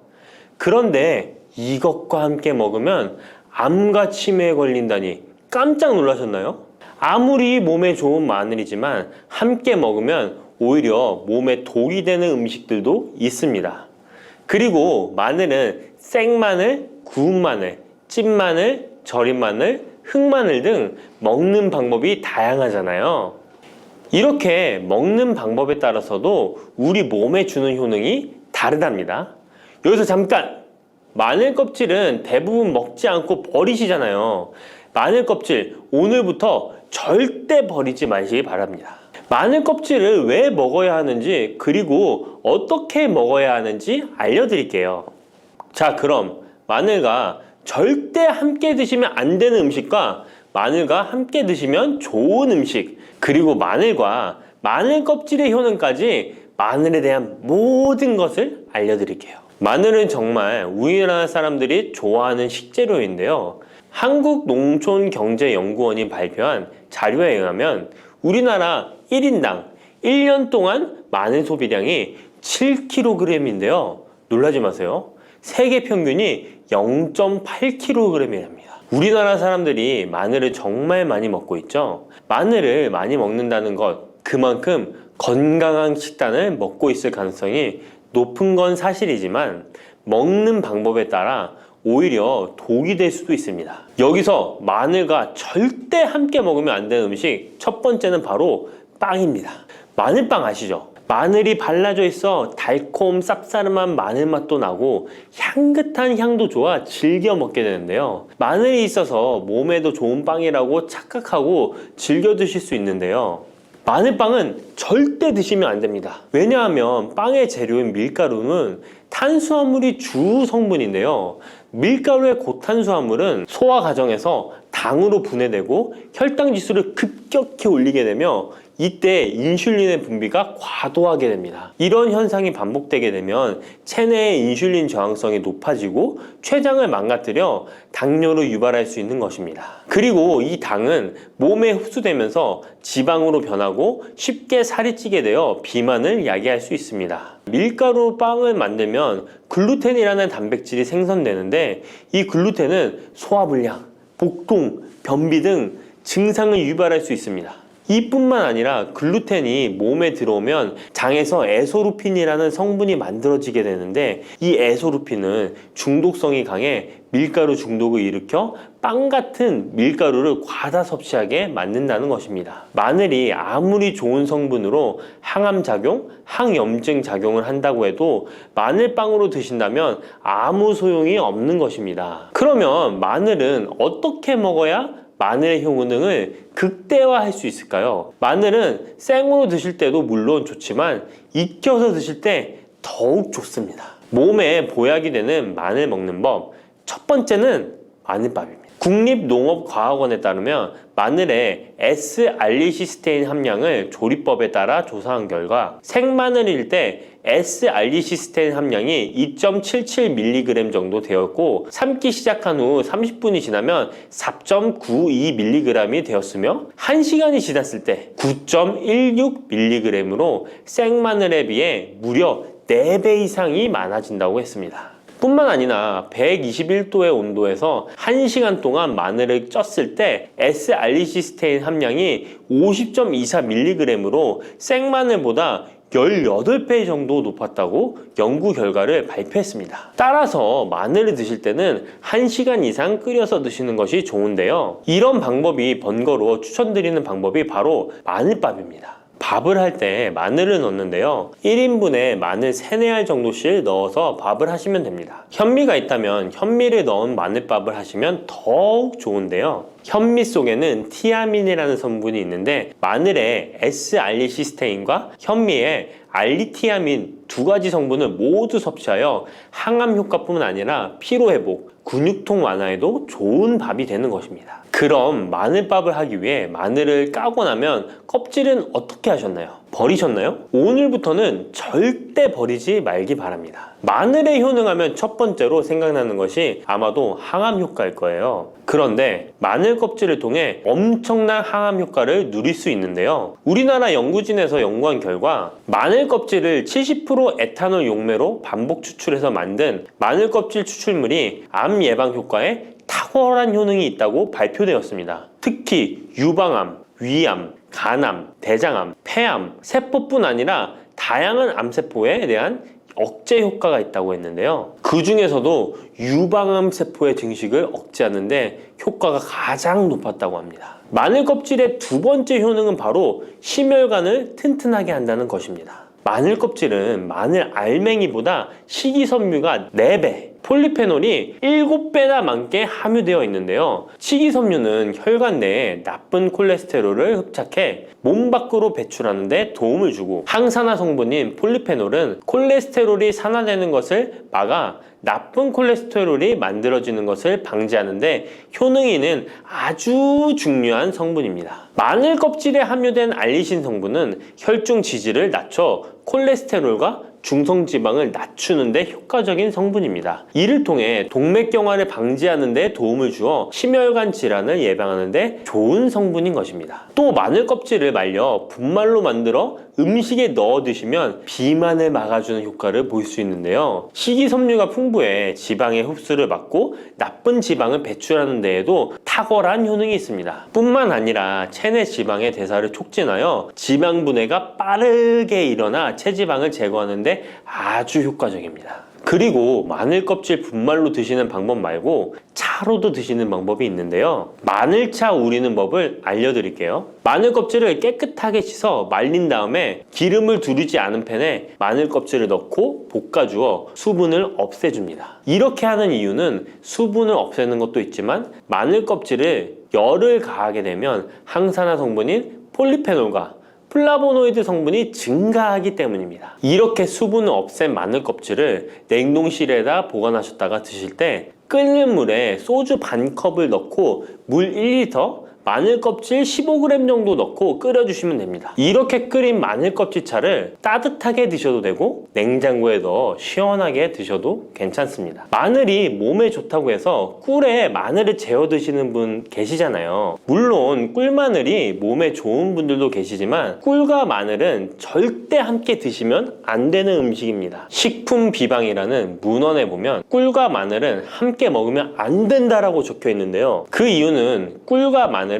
그런데 이것과 함께 먹으면 암과 치매에 걸린다니 깜짝 놀라셨나요? 아무리 몸에 좋은 마늘이지만 함께 먹으면 오히려 몸에 독이 되는 음식들도 있습니다. 그리고 마늘은 생마늘, 구운 마늘, 찐마늘, 절인 마늘, 흑마늘 등 먹는 방법이 다양하잖아요. 이렇게 먹는 방법에 따라서도 우리 몸에 주는 효능이 다르답니다. 여기서 잠깐! 마늘 껍질은 대부분 먹지 않고 버리시잖아요. 마늘 껍질 오늘부터 절대 버리지 마시기 바랍니다. 마늘 껍질을 왜 먹어야 하는지 그리고 어떻게 먹어야 하는지 알려드릴게요. 자, 그럼 마늘과 절대 함께 드시면 안 되는 음식과 마늘과 함께 드시면 좋은 음식, 그리고 마늘 껍질의 효능까지 마늘에 대한 모든 것을 알려드릴게요. 마늘은 정말 우리나라 사람들이 좋아하는 식재료인데요. 한국농촌경제연구원이 발표한 자료에 의하면 우리나라 1인당 1년 동안 마늘 소비량이 7kg인데요. 놀라지 마세요. 세계 평균이 0.8kg이랍니다. 우리나라 사람들이 마늘을 정말 많이 먹고 있죠. 마늘을 많이 먹는다는 것, 그만큼 건강한 식단을 먹고 있을 가능성이 높은 건 사실이지만 먹는 방법에 따라 오히려 독이 될 수도 있습니다. 여기서 마늘과 절대 함께 먹으면 안 되는 음식 첫 번째는 바로 빵입니다. 마늘빵 아시죠? 마늘이 발라져 있어 달콤 쌉싸름한 마늘 맛도 나고 향긋한 향도 좋아 즐겨 먹게 되는데요. 마늘이 있어서 몸에도 좋은 빵이라고 착각하고 즐겨 드실 수 있는데요. 마늘빵은 절대 드시면 안 됩니다. 왜냐하면 빵의 재료인 밀가루는 탄수화물이 주 성분인데요. 밀가루의 고탄수화물은 소화 과정에서 당으로 분해되고 혈당 지수를 급격히 올리게 되며 이때 인슐린의 분비가 과도하게 됩니다. 이런 현상이 반복되게 되면 체내의 인슐린 저항성이 높아지고 췌장을 망가뜨려 당뇨를 유발할 수 있는 것입니다. 그리고 이 당은 몸에 흡수되면서 지방으로 변하고 쉽게 살이 찌게 되어 비만을 야기할 수 있습니다. 밀가루 빵을 만들면 글루텐이라는 단백질이 생성되는데 이 글루텐은 소화불량, 복통, 변비 등 증상을 유발할 수 있습니다. 이뿐만 아니라 글루텐이 몸에 들어오면 장에서 에소루핀이라는 성분이 만들어지게 되는데 이 에소루핀은 중독성이 강해 밀가루 중독을 일으켜 빵 같은 밀가루를 과다 섭취하게 만든다는 것입니다. 마늘이 아무리 좋은 성분으로 항암작용, 항염증 작용을 한다고 해도 마늘빵으로 드신다면 아무 소용이 없는 것입니다. 그러면 마늘은 어떻게 먹어야 마늘의 효능을 극대화할 수 있을까요? 마늘은 생으로 드실 때도 물론 좋지만 익혀서 드실 때 더욱 좋습니다. 몸에 보약이 되는 마늘 먹는 법, 첫 번째는 마늘밥입니다. 국립농업과학원에 따르면 마늘의 S-알리시스테인 함량을 조리법에 따라 조사한 결과 생마늘일 때 S-알리시스테인 함량이 2.77mg 정도 되었고 삶기 시작한 후 30분이 지나면 4.92mg이 되었으며 1시간이 지났을 때 9.16mg으로 생마늘에 비해 무려 4배 이상이 많아진다고 했습니다. 뿐만 아니라 121도의 온도에서 1시간 동안 마늘을 쪘을 때 S-알리시스테인 함량이 50.24mg으로 생마늘보다 18배 정도 높았다고 연구 결과를 발표했습니다. 따라서 마늘을 드실 때는 1시간 이상 끓여서 드시는 것이 좋은데요. 이런 방법이 번거로워 추천드리는 방법이 바로 마늘밥입니다. 밥을 할 때 마늘을 넣는데요. 1인분에 마늘 3, 4알 정도씩 넣어서 밥을 하시면 됩니다. 현미가 있다면 현미를 넣은 마늘밥을 하시면 더욱 좋은데요. 현미 속에는 티아민이라는 성분이 있는데 마늘의 S-알리시스테인과 현미의 알리티아민 두 가지 성분을 모두 섭취하여 항암 효과뿐만 아니라 피로회복, 근육통 완화에도 좋은 밥이 되는 것입니다. 그럼 마늘밥을 하기 위해 마늘을 까고 나면 껍질은 어떻게 하셨나요? 버리셨나요? 오늘부터는 절대 버리지 말기 바랍니다. 마늘에 효능하면 첫 번째로 생각나는 것이 아마도 항암 효과일 거예요. 그런데 마늘 껍질을 통해 엄청난 항암 효과를 누릴 수 있는데요. 우리나라 연구진에서 연구한 결과 마늘 껍질을 70% 에탄올 용매로 반복 추출해서 만든 마늘 껍질 추출물이 암 예방 효과에 탁월한 효능이 있다고 발표되었습니다. 특히 유방암, 위암, 간암, 대장암, 폐암, 세포뿐 아니라 다양한 암세포에 대한 억제 효과가 있다고 했는데요. 그 중에서도 유방암 세포의 증식을 억제하는 데 효과가 가장 높았다고 합니다. 마늘 껍질의 두 번째 효능은 바로 심혈관을 튼튼하게 한다는 것입니다. 마늘 껍질은 마늘 알맹이보다 식이섬유가 4배, 폴리페놀이 7배나 많게 함유되어 있는데요. 식이섬유는 혈관 내에 나쁜 콜레스테롤을 흡착해 몸 밖으로 배출하는 데 도움을 주고 항산화 성분인 폴리페놀은 콜레스테롤이 산화되는 것을 막아 나쁜 콜레스테롤이 만들어지는 것을 방지하는 데 효능이 있는 아주 중요한 성분입니다. 마늘 껍질에 함유된 알리신 성분은 혈중 지지를 낮춰 콜레스테롤과 중성지방을 낮추는 데 효과적인 성분입니다. 이를 통해 동맥경화를 방지하는 데 도움을 주어 심혈관 질환을 예방하는 데 좋은 성분인 것입니다. 또 마늘 껍질을 말려 분말로 만들어 음식에 넣어 드시면 비만을 막아주는 효과를 볼 수 있는데요. 식이섬유가 풍부해 지방의 흡수를 막고 나쁜 지방을 배출하는 데에도 탁월한 효능이 있습니다. 뿐만 아니라 체내 지방의 대사를 촉진하여 지방 분해가 빠르게 일어나 체지방을 제거하는 데 아주 효과적입니다. 그리고 마늘 껍질 분말로 드시는 방법 말고 차로도 드시는 방법이 있는데요. 마늘차 우리는 법을 알려드릴게요. 마늘 껍질을 깨끗하게 씻어 말린 다음에 기름을 두르지 않은 팬에 마늘 껍질을 넣고 볶아주어 수분을 없애줍니다. 이렇게 하는 이유는 수분을 없애는 것도 있지만 마늘 껍질을 열을 가하게 되면 항산화 성분인 폴리페놀과 플라보노이드 성분이 증가하기 때문입니다. 이렇게 수분을 없앤 마늘 껍질을 냉동실에다 보관하셨다가 드실 때 끓는 물에 소주 반 컵을 넣고 물 1리터, 마늘 껍질 15g 정도 넣고 끓여주시면 됩니다. 이렇게 끓인 마늘 껍질 차를 따뜻하게 드셔도 되고 냉장고에 넣어 시원하게 드셔도 괜찮습니다. 마늘이 몸에 좋다고 해서 꿀에 마늘을 재워 드시는 분 계시잖아요. 물론 꿀마늘이 몸에 좋은 분들도 계시지만 꿀과 마늘은 절대 함께 드시면 안 되는 음식입니다. 식품 비방이라는 문헌에 보면 꿀과 마늘은 함께 먹으면 안 된다라고 적혀 있는데요. 그 이유는 꿀과 마늘은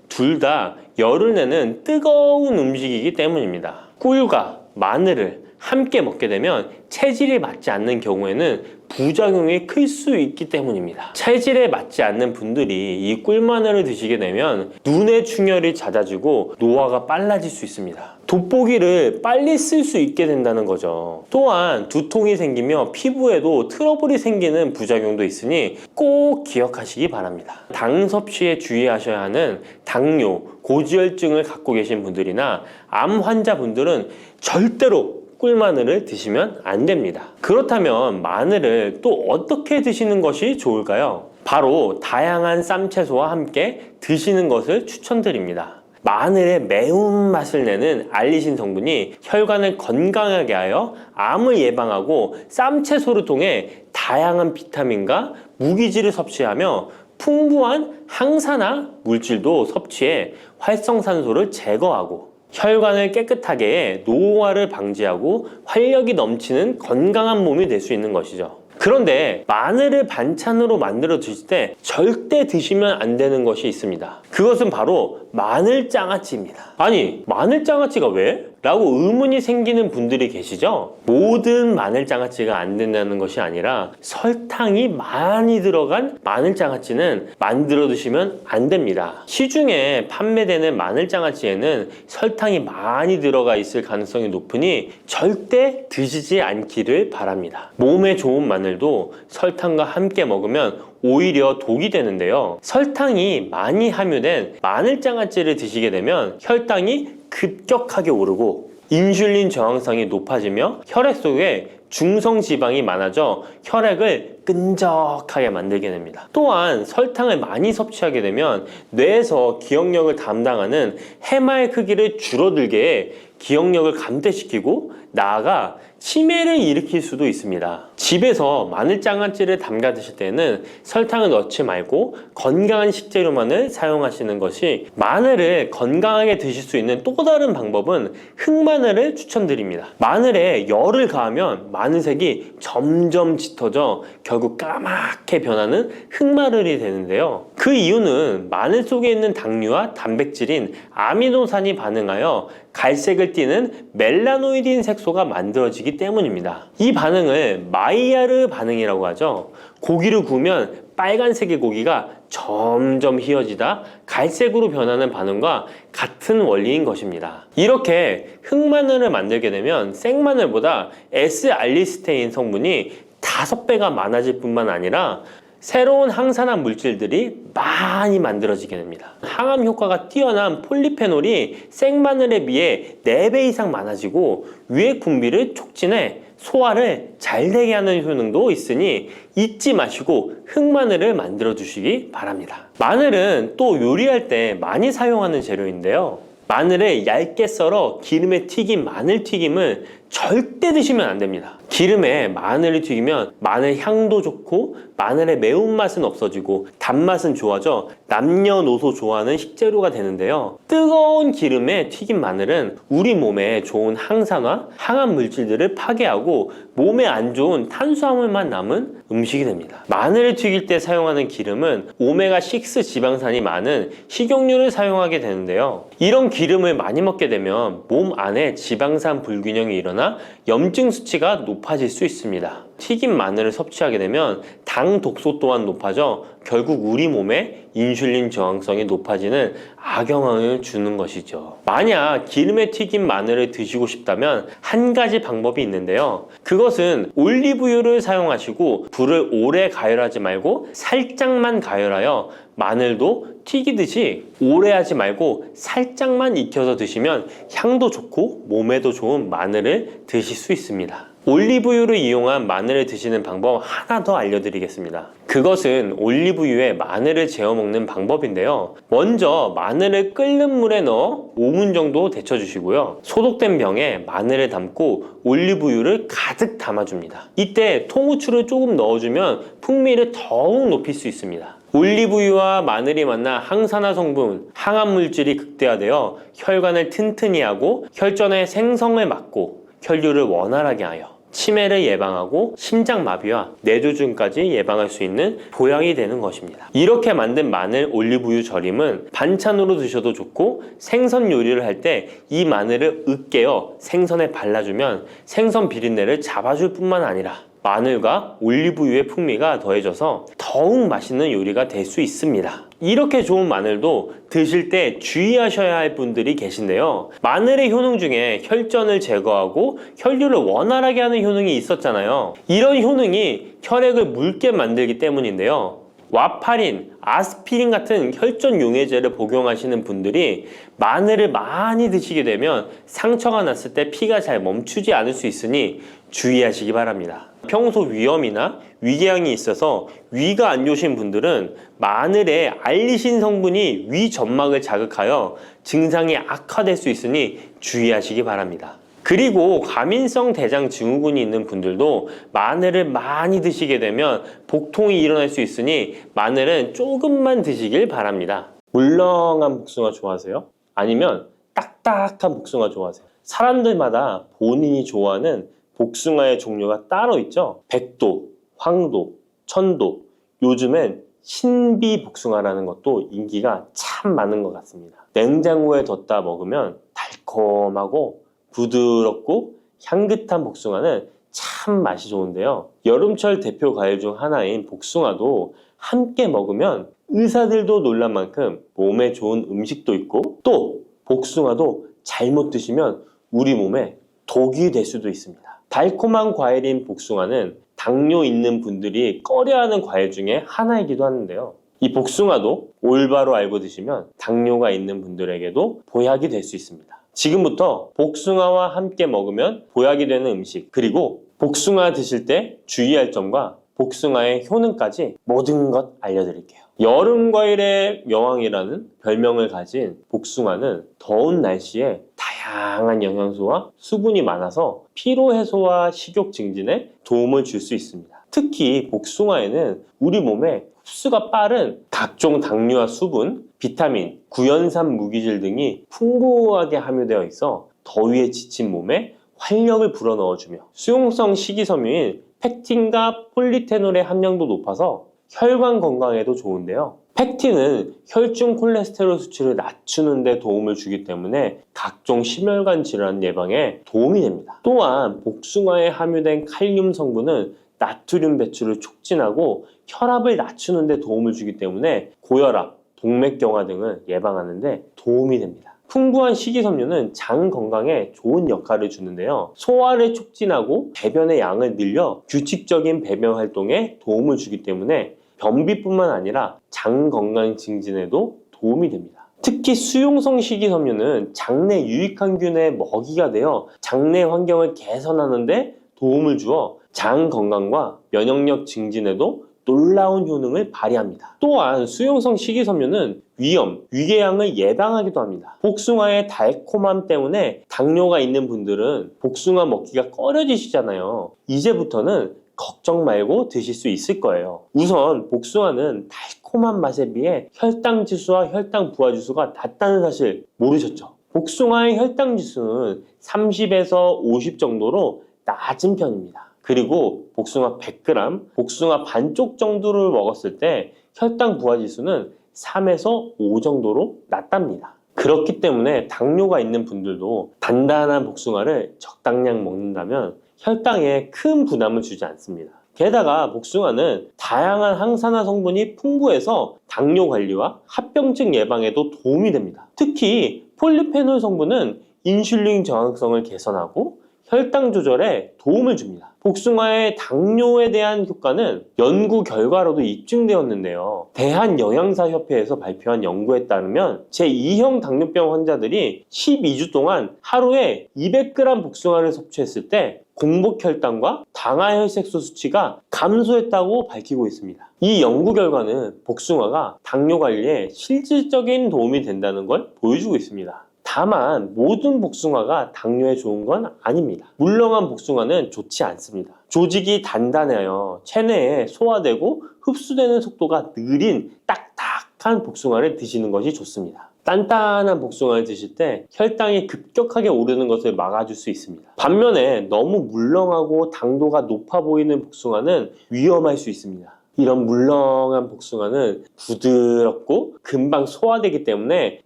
둘 다 열을 내는 뜨거운 음식이기 때문입니다. 꿀과 마늘을 함께 먹게 되면 체질이 맞지 않는 경우에는 부작용이 클 수 있기 때문입니다. 체질에 맞지 않는 분들이 이 꿀마늘을 드시게 되면 눈의 충혈이 잦아지고 노화가 빨라질 수 있습니다. 돋보기를 빨리 쓸 수 있게 된다는 거죠. 또한 두통이 생기며 피부에도 트러블이 생기는 부작용도 있으니 꼭 기억하시기 바랍니다. 당 섭취에 주의하셔야 하는 당뇨, 고지혈증을 갖고 계신 분들이나 암 환자분들은 절대로 꿀마늘을 드시면 안 됩니다. 그렇다면 마늘을 또 어떻게 드시는 것이 좋을까요? 바로 다양한 쌈채소와 함께 드시는 것을 추천드립니다. 마늘의 매운맛을 내는 알리신 성분이 혈관을 건강하게 하여 암을 예방하고 쌈채소를 통해 다양한 비타민과 무기질을 섭취하며 풍부한 항산화 물질도 섭취해 활성산소를 제거하고 혈관을 깨끗하게 해 노화를 방지하고 활력이 넘치는 건강한 몸이 될 수 있는 것이죠. 그런데 마늘을 반찬으로 만들어 드실 때 절대 드시면 안 되는 것이 있습니다. 그것은 바로 마늘장아찌입니다. 아니, 마늘장아찌가 왜? 라고 의문이 생기는 분들이 계시죠? 모든 마늘장아찌가 안 된다는 것이 아니라 설탕이 많이 들어간 마늘장아찌는 만들어 드시면 안 됩니다. 시중에 판매되는 마늘장아찌에는 설탕이 많이 들어가 있을 가능성이 높으니 절대 드시지 않기를 바랍니다. 몸에 좋은 마늘도 설탕과 함께 먹으면 오히려 독이 되는데요. 설탕이 많이 함유된 마늘장아찌를 드시게 되면 혈당이 급격하게 오르고 인슐린 저항성이 높아지며 혈액 속에 중성지방이 많아져 혈액을 끈적하게 만들게 됩니다. 또한 설탕을 많이 섭취하게 되면 뇌에서 기억력을 담당하는 해마의 크기를 줄어들게 해 기억력을 감퇴시키고 나아가 치매를 일으킬 수도 있습니다. 집에서 마늘장아찌를 담가 드실 때는 설탕을 넣지 말고 건강한 식재료만을 사용하시는 것이, 마늘을 건강하게 드실 수 있는 또 다른 방법은 흑마늘을 추천드립니다. 마늘에 열을 가하면 마늘색이 점점 짙어져 결국 까맣게 변하는 흑마늘이 되는데요. 그 이유는 마늘 속에 있는 당류와 단백질인 아미노산이 반응하여 갈색을 띠는 멜라노이딘 색소가 만들어지기 때문입니다. 이 반응을 마이야르 반응이라고 하죠. 고기를 구우면 빨간색의 고기가 점점 희어지다 갈색으로 변하는 반응과 같은 원리인 것입니다. 이렇게 흑마늘을 만들게 되면 생마늘보다 S알리스테인 성분이 5배가 많아질 뿐만 아니라 새로운 항산화 물질들이 많이 만들어지게 됩니다. 항암 효과가 뛰어난 폴리페놀이 생마늘에 비해 4배 이상 많아지고 유액 분비를 촉진해 소화를 잘 되게 하는 효능도 있으니 잊지 마시고 흑마늘을 만들어 주시기 바랍니다. 마늘은 또 요리할 때 많이 사용하는 재료인데요. 마늘을 얇게 썰어 기름에 튀긴 마늘튀김을 절대 드시면 안 됩니다. 기름에 마늘을 튀기면 마늘 향도 좋고 마늘의 매운맛은 없어지고 단맛은 좋아져 남녀노소 좋아하는 식재료가 되는데요. 뜨거운 기름에 튀긴 마늘은 우리 몸에 좋은 항산화, 항암 물질들을 파괴하고 몸에 안 좋은 탄수화물만 남은 음식이 됩니다. 마늘을 튀길 때 사용하는 기름은 오메가6 지방산이 많은 식용유를 사용하게 되는데요. 이런 기름을 많이 먹게 되면 몸 안에 지방산 불균형이 일어나 염증 수치가 높아질 수 있습니다. 튀긴 마늘을 섭취하게 되면 당 독소 또한 높아져 결국 우리 몸에 인슐린 저항성이 높아지는 악영향을 주는 것이죠. 만약 기름에 튀긴 마늘을 드시고 싶다면 한 가지 방법이 있는데요. 그것은 올리브유를 사용하시고 불을 오래 가열하지 말고 살짝만 가열하여 마늘도 튀기듯이 오래 하지 말고 살짝만 익혀서 드시면 향도 좋고 몸에도 좋은 마늘을 드실 수 있습니다. 올리브유를 이용한 마늘을 드시는 방법 하나 더 알려드리겠습니다. 그것은 올리브유에 마늘을 재워 먹는 방법인데요. 먼저 마늘을 끓는 물에 넣어 5분 정도 데쳐주시고요. 소독된 병에 마늘을 담고 올리브유를 가득 담아줍니다. 이때 통후추를 조금 넣어주면 풍미를 더욱 높일 수 있습니다. 올리브유와 마늘이 만나 항산화 성분, 항암 물질이 극대화되어 혈관을 튼튼히 하고 혈전의 생성을 막고 혈류를 원활하게 하여 치매를 예방하고 심장마비와 뇌졸중까지 예방할 수 있는 보약이 되는 것입니다. 이렇게 만든 마늘 올리브유 절임은 반찬으로 드셔도 좋고 생선 요리를 할 때 이 마늘을 으깨어 생선에 발라주면 생선 비린내를 잡아줄 뿐만 아니라 마늘과 올리브유의 풍미가 더해져서 더욱 맛있는 요리가 될 수 있습니다. 이렇게 좋은 마늘도 드실 때 주의하셔야 할 분들이 계신데요. 마늘의 효능 중에 혈전을 제거하고 혈류를 원활하게 하는 효능이 있었잖아요. 이런 효능이 혈액을 묽게 만들기 때문인데요. 와파린, 아스피린 같은 혈전 용해제를 복용하시는 분들이 마늘을 많이 드시게 되면 상처가 났을 때 피가 잘 멈추지 않을 수 있으니 주의하시기 바랍니다. 평소 위염이나 위궤양이 있어서 위가 안 좋으신 분들은 마늘에 알리신 성분이 위 점막을 자극하여 증상이 악화될 수 있으니 주의하시기 바랍니다. 그리고 과민성 대장 증후군이 있는 분들도 마늘을 많이 드시게 되면 복통이 일어날 수 있으니 마늘은 조금만 드시길 바랍니다. 물렁한 복숭아 좋아하세요? 아니면 딱딱한 복숭아 좋아하세요? 사람들마다 본인이 좋아하는 복숭아의 종류가 따로 있죠. 백도, 황도, 천도, 요즘엔 신비 복숭아라는 것도 인기가 참 많은 것 같습니다. 냉장고에 뒀다 먹으면 달콤하고 부드럽고 향긋한 복숭아는 참 맛이 좋은데요. 여름철 대표 과일 중 하나인 복숭아도 함께 먹으면 의사들도 놀란 만큼 몸에 좋은 음식도 있고 또 복숭아도 잘못 드시면 우리 몸에 독이 될 수도 있습니다. 달콤한 과일인 복숭아는 당뇨 있는 분들이 꺼려하는 과일 중에 하나이기도 하는데요. 이 복숭아도 올바로 알고 드시면 당뇨가 있는 분들에게도 보약이 될 수 있습니다. 지금부터 복숭아와 함께 먹으면 보약이 되는 음식, 그리고 복숭아 드실 때 주의할 점과 복숭아의 효능까지 모든 것 알려드릴게요. 여름 과일의 여왕이라는 별명을 가진 복숭아는 더운 날씨에 다양한 영양소와 수분이 많아서 피로 해소와 식욕 증진에 도움을 줄 수 있습니다. 특히 복숭아에는 우리 몸에 흡수가 빠른 각종 당류와 수분, 비타민, 구연산 무기질 등이 풍부하게 함유되어 있어 더위에 지친 몸에 활력을 불어넣어주며 수용성 식이섬유인 펙틴과 폴리테놀의 함량도 높아서 혈관 건강에도 좋은데요. 펙틴은 혈중 콜레스테롤 수치를 낮추는 데 도움을 주기 때문에 각종 심혈관 질환 예방에 도움이 됩니다. 또한 복숭아에 함유된 칼륨 성분은 나트륨 배출을 촉진하고 혈압을 낮추는 데 도움을 주기 때문에 고혈압, 동맥경화 등을 예방하는 데 도움이 됩니다. 풍부한 식이섬유는 장 건강에 좋은 역할을 주는데요. 소화를 촉진하고 배변의 양을 늘려 규칙적인 배변 활동에 도움을 주기 때문에 변비뿐만 아니라 장 건강 증진에도 도움이 됩니다. 특히 수용성 식이섬유는 장내 유익항균의 먹이가 되어 장내 환경을 개선하는 데 도움을 주어 장 건강과 면역력 증진에도 놀라운 효능을 발휘합니다. 또한 수용성 식이섬유는 위염, 위궤양을 예방하기도 합니다. 복숭아의 달콤함 때문에 당뇨가 있는 분들은 복숭아 먹기가 꺼려지시잖아요. 이제부터는 걱정 말고 드실 수 있을 거예요. 우선 복숭아는 달콤한 맛에 비해 혈당 지수와 혈당 부하 지수가 낮다는 사실 모르셨죠? 복숭아의 혈당 지수는 30에서 50 정도로 낮은 편입니다. 그리고 복숭아 100g, 복숭아 반쪽 정도를 먹었을 때 혈당 부하 지수는 3에서 5 정도로 낮답니다. 그렇기 때문에 당뇨가 있는 분들도 단단한 복숭아를 적당량 먹는다면 혈당에 큰 부담을 주지 않습니다. 게다가 복숭아는 다양한 항산화 성분이 풍부해서 당뇨 관리와 합병증 예방에도 도움이 됩니다. 특히 폴리페놀 성분은 인슐린 저항성을 개선하고 혈당 조절에 도움을 줍니다. 복숭아의 당뇨에 대한 효과는 연구 결과로도 입증되었는데요. 대한영양사협회에서 발표한 연구에 따르면 제2형 당뇨병 환자들이 12주 동안 하루에 200g 복숭아를 섭취했을 때 공복 혈당과 당화혈색소 수치가 감소했다고 밝히고 있습니다. 이 연구 결과는 복숭아가 당뇨 관리에 실질적인 도움이 된다는 걸 보여주고 있습니다. 다만 모든 복숭아가 당뇨에 좋은 건 아닙니다. 물렁한 복숭아는 좋지 않습니다. 조직이 단단해요. 체내에 소화되고 흡수되는 속도가 느린 딱딱한 복숭아를 드시는 것이 좋습니다. 단단한 복숭아를 드실 때 혈당이 급격하게 오르는 것을 막아줄 수 있습니다. 반면에 너무 물렁하고 당도가 높아 보이는 복숭아는 위험할 수 있습니다. 이런 물렁한 복숭아는 부드럽고 금방 소화되기 때문에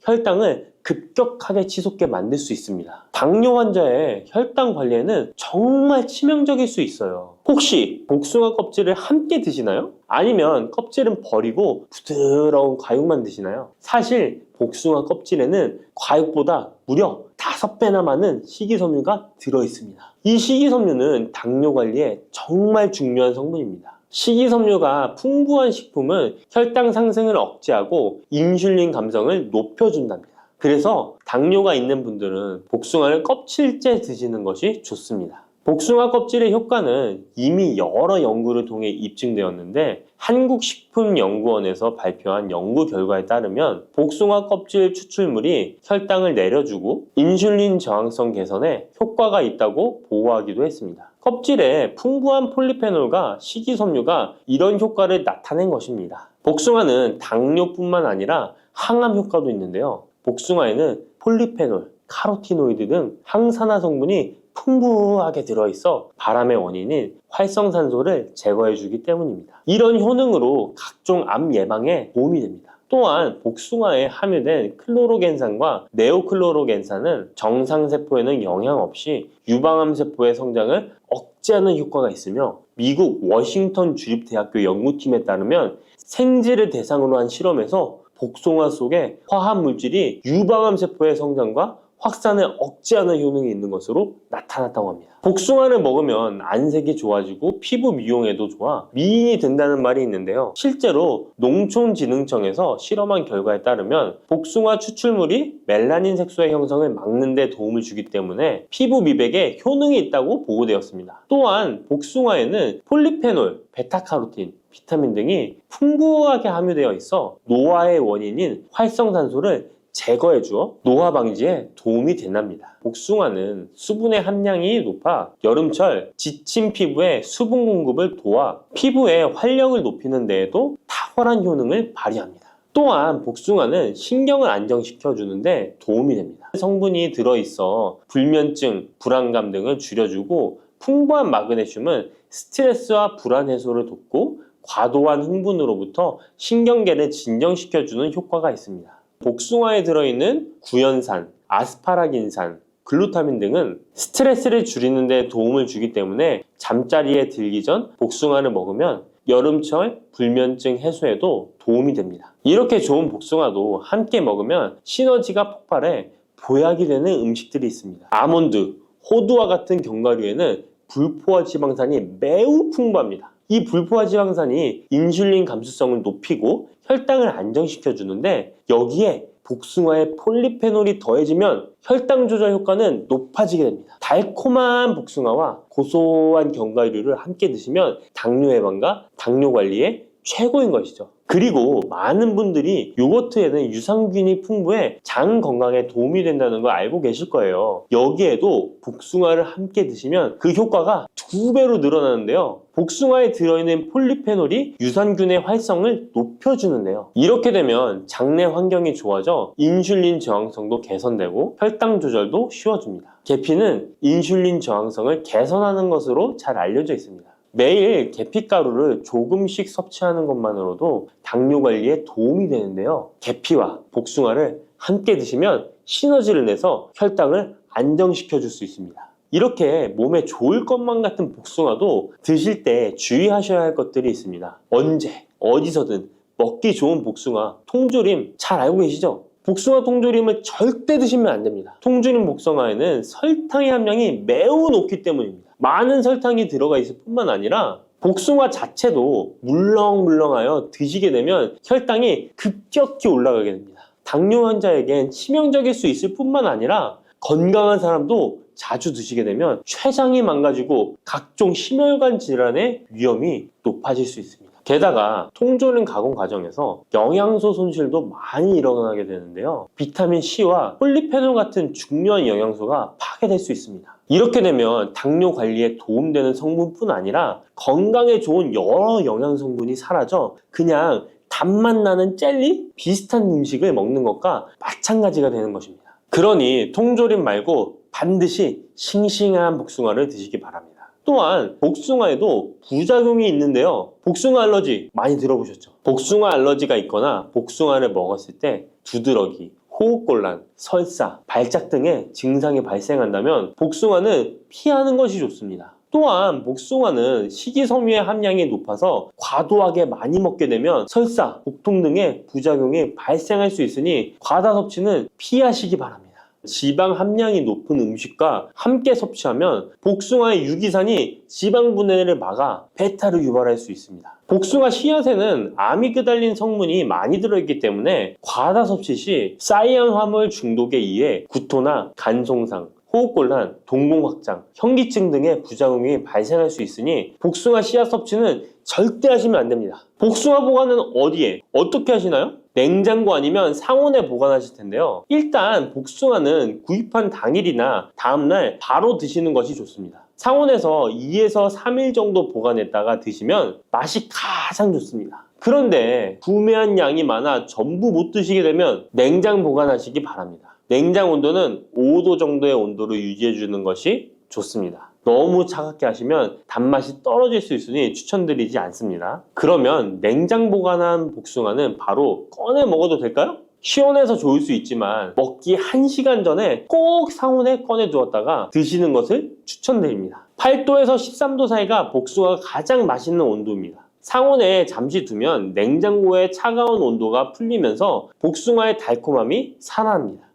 혈당을 급격하게 치솟게 만들 수 있습니다. 당뇨 환자의 혈당 관리에는 정말 치명적일 수 있어요. 혹시 복숭아 껍질을 함께 드시나요? 아니면 껍질은 버리고 부드러운 과육만 드시나요? 사실 복숭아 껍질에는 과육보다 무려 5배나 많은 식이섬유가 들어있습니다. 이 식이섬유는 당뇨 관리에 정말 중요한 성분입니다. 식이섬유가 풍부한 식품은 혈당 상승을 억제하고 인슐린 감성을 높여준답니다. 그래서 당뇨가 있는 분들은 복숭아를 껍질째 드시는 것이 좋습니다. 복숭아 껍질의 효과는 이미 여러 연구를 통해 입증되었는데 한국식품연구원에서 발표한 연구 결과에 따르면 복숭아 껍질 추출물이 혈당을 내려주고 인슐린 저항성 개선에 효과가 있다고 보고하기도 했습니다. 껍질에 풍부한 폴리페놀과 식이섬유가 이런 효과를 나타낸 것입니다. 복숭아는 당뇨뿐만 아니라 항암 효과도 있는데요. 복숭아에는 폴리페놀, 카로티노이드 등 항산화 성분이 풍부하게 들어있어 바람의 원인인 활성산소를 제거해주기 때문입니다. 이런 효능으로 각종 암 예방에 도움이 됩니다. 또한 복숭아에 함유된 클로로겐산과 네오클로로겐산은 정상세포에는 영향 없이 유방암 세포의 성장을 억제하는 효과가 있으며 미국 워싱턴 주립대학교 연구팀에 따르면 생쥐를 대상으로 한 실험에서 복숭아 속에 화합물질이 유방암 세포의 성장과 확산을 억제하는 효능이 있는 것으로 나타났다고 합니다. 복숭아를 먹으면 안색이 좋아지고 피부 미용에도 좋아 미인이 된다는 말이 있는데요. 실제로 농촌진흥청에서 실험한 결과에 따르면 복숭아 추출물이 멜라닌 색소의 형성을 막는 데 도움을 주기 때문에 피부 미백에 효능이 있다고 보고되었습니다. 또한 복숭아에는 폴리페놀, 베타카로틴, 비타민 등이 풍부하게 함유되어 있어 노화의 원인인 활성산소를 제거해 주어 노화 방지에 도움이 된답니다. 복숭아는 수분의 함량이 높아 여름철 지친 피부에 수분 공급을 도와 피부의 활력을 높이는 데에도 탁월한 효능을 발휘합니다. 또한 복숭아는 신경을 안정시켜 주는데 도움이 됩니다. 성분이 들어있어 불면증, 불안감 등을 줄여주고 풍부한 마그네슘은 스트레스와 불안 해소를 돕고 과도한 흥분으로부터 신경계를 진정시켜주는 효과가 있습니다. 복숭아에 들어있는 구연산, 아스파라긴산, 글루타민 등은 스트레스를 줄이는 데 도움을 주기 때문에 잠자리에 들기 전 복숭아를 먹으면 여름철 불면증 해소에도 도움이 됩니다. 이렇게 좋은 복숭아도 함께 먹으면 시너지가 폭발해 보약이 되는 음식들이 있습니다. 아몬드, 호두와 같은 견과류에는 불포화 지방산이 매우 풍부합니다. 이 불포화 지방산이 인슐린 감수성을 높이고 혈당을 안정시켜 주는데 여기에 복숭아의 폴리페놀이 더해지면 혈당 조절 효과는 높아지게 됩니다. 달콤한 복숭아와 고소한 견과류를 함께 드시면 당뇨 예방과 당뇨 관리에 최고인 것이죠. 그리고 많은 분들이 요거트에는 유산균이 풍부해 장 건강에 도움이 된다는 걸 알고 계실 거예요. 여기에도 복숭아를 함께 드시면 그 효과가 2배로 늘어나는데요. 복숭아에 들어있는 폴리페놀이 유산균의 활성을 높여주는데요. 이렇게 되면 장내 환경이 좋아져 인슐린 저항성도 개선되고 혈당 조절도 쉬워집니다. 계피는 인슐린 저항성을 개선하는 것으로 잘 알려져 있습니다. 매일 계피가루를 조금씩 섭취하는 것만으로도 당뇨 관리에 도움이 되는데요. 계피와 복숭아를 함께 드시면 시너지를 내서 혈당을 안정시켜 줄 수 있습니다. 이렇게 몸에 좋을 것만 같은 복숭아도 드실 때 주의하셔야 할 것들이 있습니다. 언제, 어디서든 먹기 좋은 복숭아, 통조림 잘 알고 계시죠? 복숭아 통조림을 절대 드시면 안 됩니다. 통조림 복숭아에는 설탕의 함량이 매우 높기 때문입니다. 많은 설탕이 들어가 있을 뿐만 아니라 복숭아 자체도 물렁물렁하여 드시게 되면 혈당이 급격히 올라가게 됩니다. 당뇨 환자에겐 치명적일 수 있을 뿐만 아니라 건강한 사람도 자주 드시게 되면 췌장이 망가지고 각종 심혈관 질환의 위험이 높아질 수 있습니다. 게다가 통조림 가공 과정에서 영양소 손실도 많이 일어나게 되는데요. 비타민 C와 폴리페놀 같은 중요한 영양소가 파괴될 수 있습니다. 이렇게 되면 당뇨 관리에 도움되는 성분뿐 아니라 건강에 좋은 여러 영양 성분이 사라져 그냥 단맛 나는 젤리? 비슷한 음식을 먹는 것과 마찬가지가 되는 것입니다. 그러니 통조림 말고 반드시 싱싱한 복숭아를 드시기 바랍니다. 또한 복숭아에도 부작용이 있는데요. 복숭아 알러지 많이 들어보셨죠? 복숭아 알러지가 있거나 복숭아를 먹었을 때 두드러기, 호흡곤란, 설사, 발작 등의 증상이 발생한다면 복숭아는 피하는 것이 좋습니다. 또한 복숭아는 식이섬유의 함량이 높아서 과도하게 많이 먹게 되면 설사, 복통 등의 부작용이 발생할 수 있으니 과다 섭취는 피하시기 바랍니다. 지방 함량이 높은 음식과 함께 섭취하면 복숭아의 유기산이 지방 분해를 막아 배탈을 유발할 수 있습니다. 복숭아 씨앗에는 아미그달린 성분이 많이 들어있기 때문에 과다 섭취 시 사이안 화물 중독에 의해 구토나 간 손상, 호흡곤란, 동공 확장, 현기증 등의 부작용이 발생할 수 있으니 복숭아 씨앗 섭취는 절대 하시면 안 됩니다. 복숭아 보관은 어디에? 어떻게 하시나요? 냉장고 아니면 상온에 보관하실 텐데요. 일단 복숭아는 구입한 당일이나 다음날 바로 드시는 것이 좋습니다. 상온에서 2에서 3일 정도 보관했다가 드시면 맛이 가장 좋습니다. 그런데 구매한 양이 많아 전부 못 드시게 되면 냉장 보관하시기 바랍니다. 냉장 온도는 5도 정도의 온도를 유지해 주는 것이 좋습니다. 너무 차갑게 하시면 단맛이 떨어질 수 있으니 추천드리지 않습니다. 그러면 냉장 보관한 복숭아는 바로 꺼내 먹어도 될까요? 시원해서 좋을 수 있지만 먹기 1시간 전에 꼭 상온에 꺼내 두었다가 드시는 것을 추천드립니다. 8도에서 13도 사이가 복숭아가 가장 맛있는 온도입니다. 상온에 잠시 두면 냉장고의 차가운 온도가 풀리면서 복숭아의 달콤함이 살아납니다.